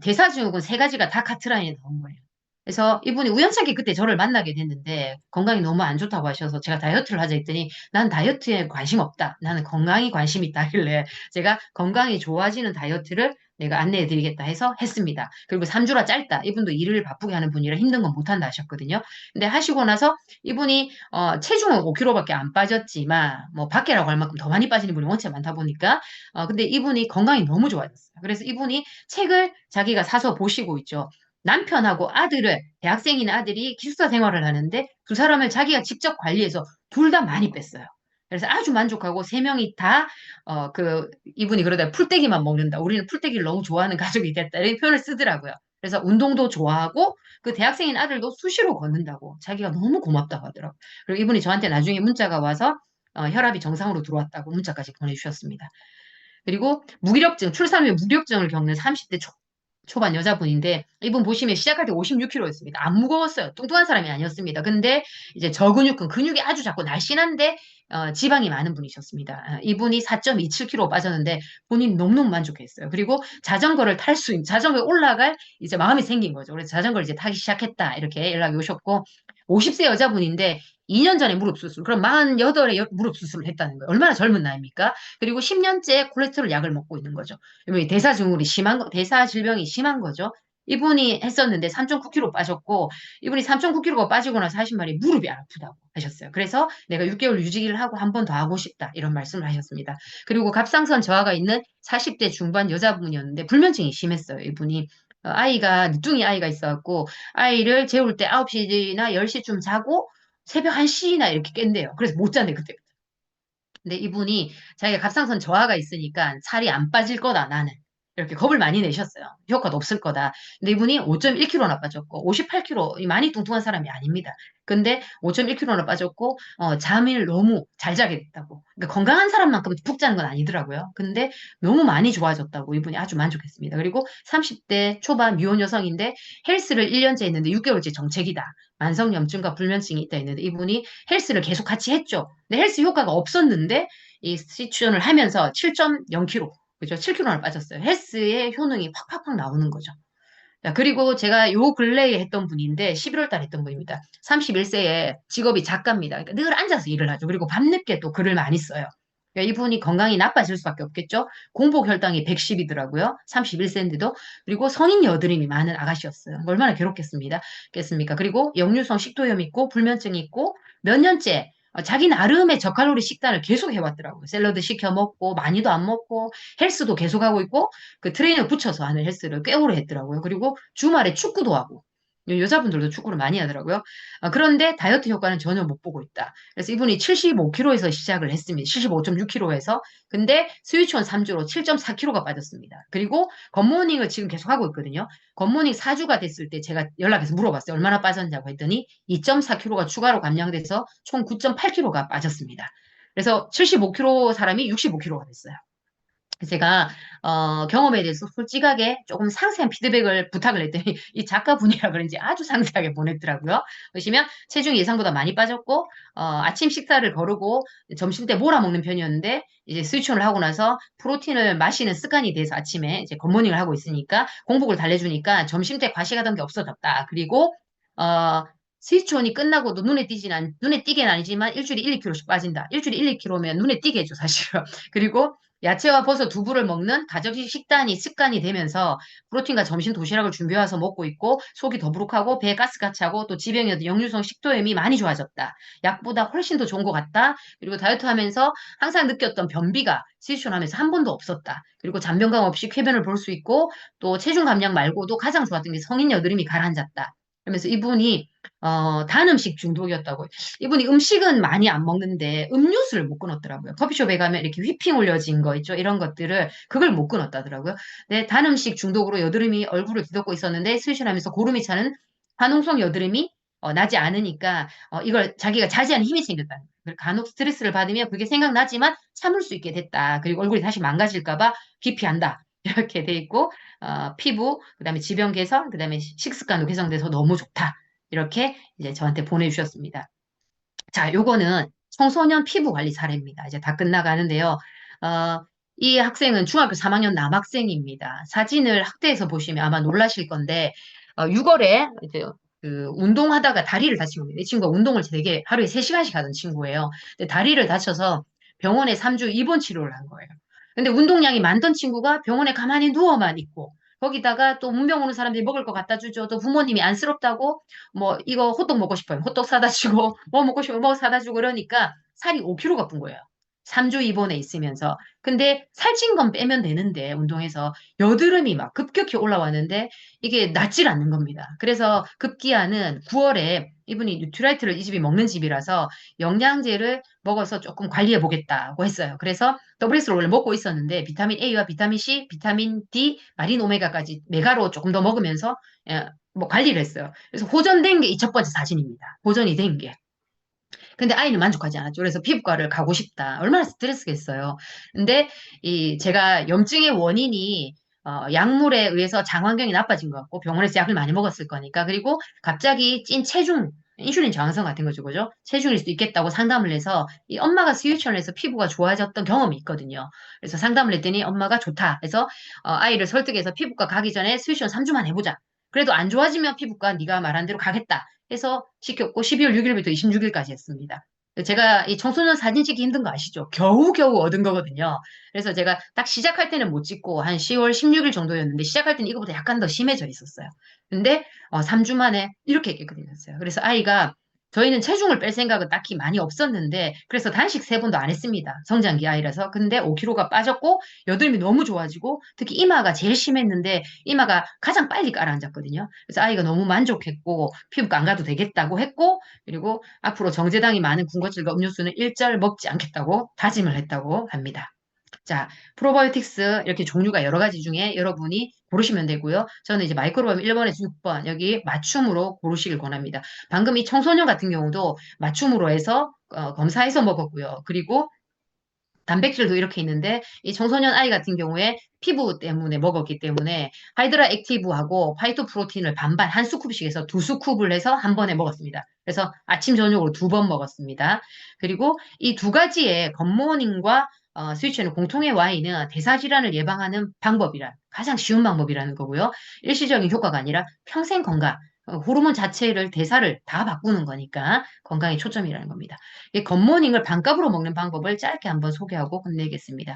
대사증후군 3가지가 다 카트라인에 나온 거예요. 그래서 이분이 우연찮게 그때 저를 만나게 됐는데, 건강이 너무 안 좋다고 하셔서 제가 다이어트를 하자 했더니, 난 다이어트에 관심 없다. 나는 건강이 관심 있다 하길래, 제가 건강이 좋아지는 다이어트를 내가 안내해 드리겠다 해서 했습니다. 그리고 3주라 짧다. 이분도 일을 바쁘게 하는 분이라 힘든 건 못한다 하셨거든요. 근데 하시고 나서 이분이 체중은 5kg밖에 안 빠졌지만 뭐 밖에라고 할 만큼 더 많이 빠지는 분이 원체 많다 보니까 근데 이분이 건강이 너무 좋아졌어요. 그래서 이분이 책을 자기가 사서 보시고 있죠. 남편하고 대학생인 아들이 기숙사 생활을 하는데 두 사람을 자기가 직접 관리해서 둘 다 많이 뺐어요. 그래서 아주 만족하고 3명이 다 이분이 그러다 풀떼기만 먹는다. 우리는 풀떼기를 너무 좋아하는 가족이 됐다. 이런 표현을 쓰더라고요. 그래서 운동도 좋아하고 그 대학생인 아들도 수시로 걷는다고 자기가 너무 고맙다고 하더라고요. 그리고 이분이 저한테 나중에 문자가 와서 혈압이 정상으로 들어왔다고 문자까지 보내주셨습니다. 그리고 출산 후에 무기력증을 겪는 30대 초반 여자분인데 이분 보시면 시작할 때 56kg였습니다. 안 무거웠어요. 뚱뚱한 사람이 아니었습니다. 근데 이제 저근육근 근육이 아주 작고 날씬한데 지방이 많은 분이셨습니다. 이분이 4.27kg 빠졌는데 본인이 너무너무 만족했어요. 그리고 자전거를 탈 수 있는 자전거에 올라갈 이제 마음이 생긴 거죠. 그래서 자전거를 이제 타기 시작했다 이렇게 연락이 오셨고 50세 여자분인데 2년 전에 무릎 수술, 그럼 48에 무릎 수술을 했다는 거예요. 얼마나 젊은 나이입니까? 그리고 10년째 콜레스테롤 약을 먹고 있는 거죠. 대사 증후군이 대사 질병이 심한 거죠. 이분이 했었는데 3.9kg 빠졌고, 이분이 3.9kg가 빠지고 나서 하신 말이 무릎이 아프다고 하셨어요. 그래서 내가 6개월 유지기를 하고 한 번 더 하고 싶다. 이런 말씀을 하셨습니다. 그리고 갑상선 저하가 있는 40대 중반 여자분이었는데, 불면증이 심했어요. 이분이. 아이가, 늦둥이 아이가 있어갖고, 아이를 재울 때 9시나 10시쯤 자고, 새벽 1시나 이렇게 깬대요. 그래서 못 잔대, 그때. 근데 이분이 자기가 갑상선 저하가 있으니까 살이 안 빠질 거다, 나는. 이렇게 겁을 많이 내셨어요. 효과도 없을 거다. 근데 이분이 5.1kg나 빠졌고, 58kg, 많이 뚱뚱한 사람이 아닙니다. 근데 5.1kg나 빠졌고, 잠을 너무 잘 자게 됐다고. 그러니까 건강한 사람만큼 푹 자는 건 아니더라고요. 근데 너무 많이 좋아졌다고 이분이 아주 만족했습니다. 그리고 30대 초반 미혼 여성인데 헬스를 1년째 했는데 6개월째 정체기다. 만성염증과 불면증이 있다 했는데 이분이 헬스를 계속 같이 했죠. 근데 헬스 효과가 없었는데 이 스티치온을 하면서 7.0kg, 그죠? 7kg나 빠졌어요. 헬스의 효능이 팍팍팍 나오는 거죠. 자, 그리고 제가 요 근래에 했던 분인데 11월 달에 했던 분입니다. 31세에 직업이 작가입니다. 그러니까 늘 앉아서 일을 하죠. 그리고 밤늦게 또 글을 많이 써요. 그러니까 이분이 건강이 나빠질 수밖에 없겠죠. 공복 혈당이 110이더라고요. 31세인데도. 그리고 성인 여드름이 많은 아가씨였어요. 얼마나 괴롭겠습니까? 그리고 역류성 식도염 있고 불면증이 있고 몇 년째 자기 나름의 저칼로리 식단을 계속 해왔더라고요. 샐러드 시켜 먹고 많이도 안 먹고 헬스도 계속 하고 있고 그 트레이너 붙여서 하는 헬스를 꽤 오래 했더라고요. 그리고 주말에 축구도 하고 여자분들도 축구를 많이 하더라고요. 그런데 다이어트 효과는 전혀 못 보고 있다. 그래서 이분이 75kg에서 시작을 했습니다. 75.6kg에서. 근데 스위치온 3주로 7.4kg가 빠졌습니다. 그리고 굿모닝을 지금 계속 하고 있거든요. 굿모닝 4주가 됐을 때 제가 연락해서 물어봤어요. 얼마나 빠졌냐고 했더니 2.4kg가 추가로 감량돼서 총 9.8kg가 빠졌습니다. 그래서 75kg 사람이 65kg가 됐어요. 제가 경험에 대해서 솔직하게 조금 상세한 피드백을 부탁을 했더니 이 작가분이라 그런지 아주 상세하게 보냈더라고요. 보시면 체중이 예상보다 많이 빠졌고 아침 식사를 거르고 점심 때 몰아먹는 편이었는데 이제 스위치온을 하고 나서 프로틴을 마시는 습관이 돼서 아침에 이제 굿모닝을 하고 있으니까 공복을 달래주니까 점심 때 과식하던 게 없어졌다. 그리고 어, 스위치온이 끝나고도 눈에 띄게는 아니지만 일주일에 1, 2kg씩 빠진다. 일주일에 1, 2kg면 눈에 띄게 해줘, 사실은. 그리고 야채와 버섯 두부를 먹는 가정식 식단이 습관이 되면서 프로틴과 점심 도시락을 준비해서 먹고 있고 속이 더부룩하고 배에 가스가 차고 또 지병이어도 역류성 식도염이 많이 좋아졌다. 약보다 훨씬 더 좋은 것 같다. 그리고 다이어트 하면서 항상 느꼈던 변비가 스위치온 하면서 한 번도 없었다. 그리고 잔변감 없이 쾌변을 볼 수 있고 또 체중 감량 말고도 가장 좋았던 게 성인 여드름이 가라앉았다. 그러면서 이분이 단 음식 중독이었다고. 이분이 음식은 많이 안 먹는데 음료수를 못 끊었더라고요. 커피숍에 가면 이렇게 휘핑 올려진 거 있죠. 이런 것들을 그걸 못 끊었다더라고요. 네, 단 음식 중독으로 여드름이 얼굴을 뒤덮고 있었는데 스위신하면서 고름이 차는 화농성 여드름이 나지 않으니까 이걸 자기가 자제하는 힘이 생겼다는 거예요. 간혹 스트레스를 받으면 그게 생각나지만 참을 수 있게 됐다. 그리고 얼굴이 다시 망가질까 봐 기피한다. 이렇게 돼 있고 피부, 그다음에 지병 개선, 그다음에 식습관도 개선돼서 너무 좋다. 이렇게 이제 저한테 보내주셨습니다. 자, 요거는 청소년 피부 관리 사례입니다. 이제 다 끝나가는데요. 이 학생은 중학교 3학년 남학생입니다. 사진을 학대해서 보시면 아마 놀라실 건데, 6월에 이제 그 운동하다가 다리를 다친 겁니다. 이 친구가 운동을 되게 하루에 3시간씩 하던 친구예요. 근데 다리를 다쳐서 병원에 3주 입원 치료를 한 거예요. 근데 운동량이 많던 친구가 병원에 가만히 누워만 있고, 거기다가 또 문병 오는 사람들이 먹을 거 갖다 주죠. 또 부모님이 안쓰럽다고 뭐 이거 호떡 먹고 싶어요. 호떡 사다 주고 뭐 먹고 싶으면 뭐 사다 주고 그러니까 살이 5kg가 쁜 거예요. 3주 입원해 있으면서. 근데 살찐 건 빼면 되는데 운동해서 여드름이 막 급격히 올라왔는데 이게 낫질 않는 겁니다. 그래서 급기야는 9월에 이분이 뉴트라이트를 이 집이 먹는 집이라서 영양제를 먹어서 조금 관리해 보겠다고 했어요. 그래서 WS를 원래 먹고 있었는데 비타민 A와 비타민 C, 비타민 D, 마린 오메가까지 메가로 조금 더 먹으면서 뭐 관리를 했어요. 그래서 호전된 게 이 첫 번째 사진입니다. 호전이 된 게. 근데 아이는 만족하지 않았죠. 그래서 피부과를 가고 싶다. 얼마나 스트레스겠어요. 근데 이 제가 염증의 원인이 약물에 의해서 장 환경이 나빠진 것 같고 병원에서 약을 많이 먹었을 거니까 그리고 갑자기 찐 체중 인슐린 저항성 같은 거죠, 그죠? 체중일 수도 있겠다고 상담을 해서 이 엄마가 스위치를 해서 피부가 좋아졌던 경험이 있거든요. 그래서 상담을 했더니 엄마가 좋다. 해서 아이를 설득해서 피부과 가기 전에 스위치를 3주만 해보자. 그래도 안 좋아지면 피부과 네가 말한 대로 가겠다. 해서 시켰고 12월 6일부터 26일까지 했습니다. 제가 이 청소년 사진 찍기 힘든 거 아시죠? 겨우겨우 얻은 거거든요. 그래서 제가 딱 시작할 때는 못 찍고 한 10월 16일 정도였는데 시작할 때는 이거보다 약간 더 심해져 있었어요. 근데 3주 만에 이렇게 깨끗이 됐어요. 그래서 아이가 저희는 체중을 뺄 생각은 딱히 많이 없었는데 그래서 단식 3번도 안 했습니다. 성장기 아이라서. 근데 5kg가 빠졌고 여드름이 너무 좋아지고 특히 이마가 제일 심했는데 이마가 가장 빨리 가라앉았거든요. 그래서 아이가 너무 만족했고 피부과 안 가도 되겠다고 했고 그리고 앞으로 정제당이 많은 군것질과 음료수는 일절 먹지 않겠다고 다짐을 했다고 합니다. 자, 프로바이오틱스 이렇게 종류가 여러 가지 중에 여러분이 고르시면 되고요. 저는 이제 마이크로바이옴 1번에서 6번 여기 맞춤으로 고르시길 권합니다. 방금 이 청소년 같은 경우도 맞춤으로 해서 검사해서 먹었고요. 그리고 단백질도 이렇게 있는데 이 청소년 아이 같은 경우에 피부 때문에 먹었기 때문에 하이드라 액티브하고 파이토프로틴을 반반 한 스쿱씩 해서 2스쿱을 해서 한 번에 먹었습니다. 그래서 아침 저녁으로 2번 먹었습니다. 그리고 이 두 가지의 겉모닝과 스위치는 공통의 Y는 대사질환을 예방하는 방법이란 가장 쉬운 방법이라는 거고요. 일시적인 효과가 아니라 평생 건강, 호르몬 자체를 대사를 다 바꾸는 거니까 건강에 초점이라는 겁니다. 이 겉모닝을 반값으로 먹는 방법을 짧게 한번 소개하고 끝내겠습니다.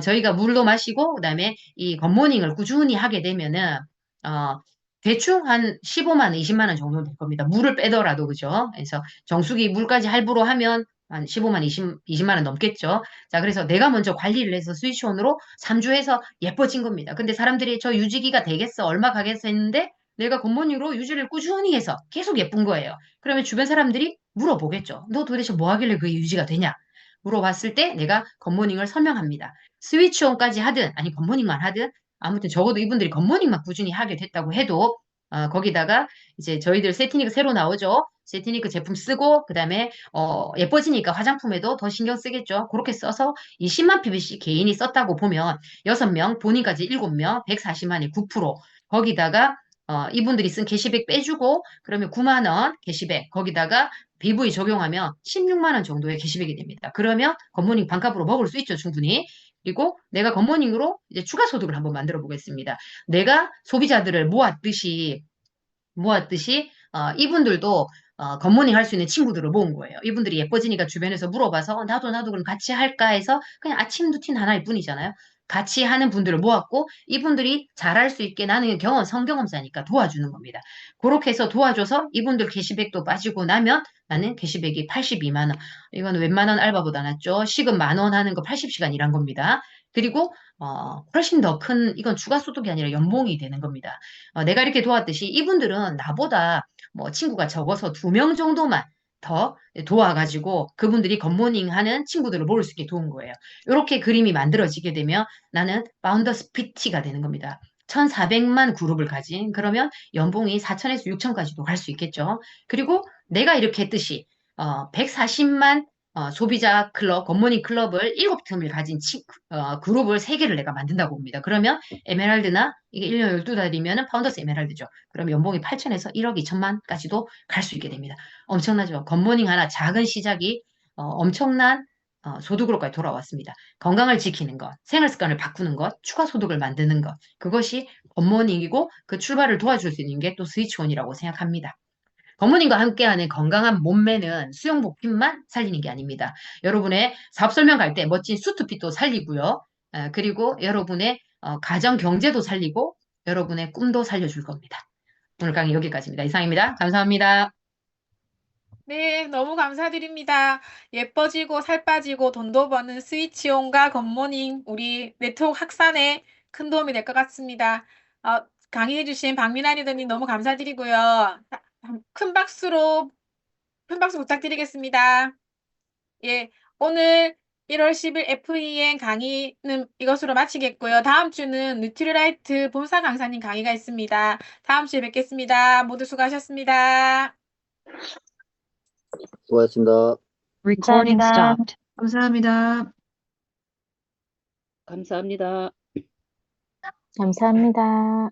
저희가 물도 마시고 그다음에 이 겉모닝을 꾸준히 하게 되면은 어, 대충 한 15만 원, 20만 원 정도 될 겁니다. 물을 빼더라도 그죠? 그래서 정수기 물까지 할부로 하면 한 15만, 20만 원 넘겠죠. 자, 그래서 내가 먼저 관리를 해서 스위치온으로 3주 해서 예뻐진 겁니다. 근데 사람들이 저 유지기가 되겠어? 얼마 가겠어? 했는데 내가 겉모닝으로 유지를 꾸준히 해서 계속 예쁜 거예요. 그러면 주변 사람들이 물어보겠죠. 너 도대체 뭐 하길래 그게 유지가 되냐? 물어봤을 때 내가 겉모닝을 설명합니다. 스위치온까지 하든 아니 겉모닝만 하든 아무튼 적어도 이분들이 겉모닝만 꾸준히 하게 됐다고 해도 거기다가 이제 저희들 세티니크 새로 나오죠. 세티니크 제품 쓰고 그다음에 예뻐지니까 화장품에도 더 신경 쓰겠죠. 그렇게 써서 20만 PBC 개인이 썼다고 보면 6명 본인까지 7명 140만이 9% 거기다가 이분들이 쓴 게시백 빼주고 그러면 9만 원 게시백 거기다가 BV 적용하면 16만 원 정도의 게시백이 됩니다. 그러면 겉모닝 반값으로 먹을 수 있죠, 충분히. 그리고 내가 겉모닝으로 이제 추가 소득을 한번 만들어 보겠습니다. 내가 소비자들을 모았듯이 이분들도 겉모닝 할 수 있는 친구들을 모은 거예요. 이분들이 예뻐지니까 주변에서 물어봐서 나도 그럼 같이 할까 해서 그냥 아침 루틴 하나일 뿐이잖아요. 같이 하는 분들을 모았고 이분들이 잘할 수 있게 나는 성경험자니까 도와주는 겁니다. 그렇게 해서 도와줘서 이분들 게시백도 빠지고 나면 나는 게시백이 82만 원. 이건 웬만한 알바보다 낫죠. 시급 10,000원 하는 거 80시간 일한 겁니다. 그리고 훨씬 더 큰 이건 추가 소득이 아니라 연봉이 되는 겁니다. 내가 이렇게 도왔듯이 이분들은 나보다 뭐 친구가 적어서 2명 정도만 더 도와가지고 그분들이 겉모닝 하는 친구들을 모을 수 있게 도운 거예요. 이렇게 그림이 만들어지게 되면 나는 파운더스 PT가 되는 겁니다. 1,400만 그룹을 가진 그러면 연봉이 4천에서 6천까지도 갈 수 있겠죠. 그리고 내가 이렇게 했듯이 140만 소비자 클럽, 겉모닝 클럽을 7팀을 가진 그룹을 3개를 내가 만든다고 봅니다. 그러면 에메랄드나 이게 1년 12달이면 파운더스 에메랄드죠. 그럼 연봉이 8천에서 1억 2천만까지도 갈 수 있게 됩니다. 엄청나죠. 겉모닝 하나 작은 시작이 엄청난 소득으로까지 돌아왔습니다. 건강을 지키는 것, 생활 습관을 바꾸는 것, 추가 소득을 만드는 것, 그것이 겉모닝이고 그 출발을 도와줄 수 있는 게 또 스위치온이라고 생각합니다. 겉모닝과 함께하는 건강한 몸매는 수영복 핏만 살리는 게 아닙니다. 여러분의 사업 설명 갈 때 멋진 수트핏도 살리고요. 그리고 여러분의 가정 경제도 살리고 여러분의 꿈도 살려줄 겁니다. 오늘 강의 여기까지입니다. 이상입니다. 감사합니다. 네, 너무 감사드립니다. 예뻐지고 살 빠지고 돈도 버는 스위치온과 굿모닝 우리 네트워크 확산에 큰 도움이 될 것 같습니다. 강의해주신 박민아 리더님 너무 감사드리고요. 큰 박수로 큰 박수 부탁드리겠습니다. 예, 오늘 1월 10일 FEN 강의는 이것으로 마치겠고요. 다음 주는 뉴트리라이트 본사 강사님 강의가 있습니다. 다음 주에 뵙겠습니다. 모두 수고하셨습니다. 수고하셨습니다. Recording 감사합니다. stopped. 감사합니다. 감사합니다. 감사합니다.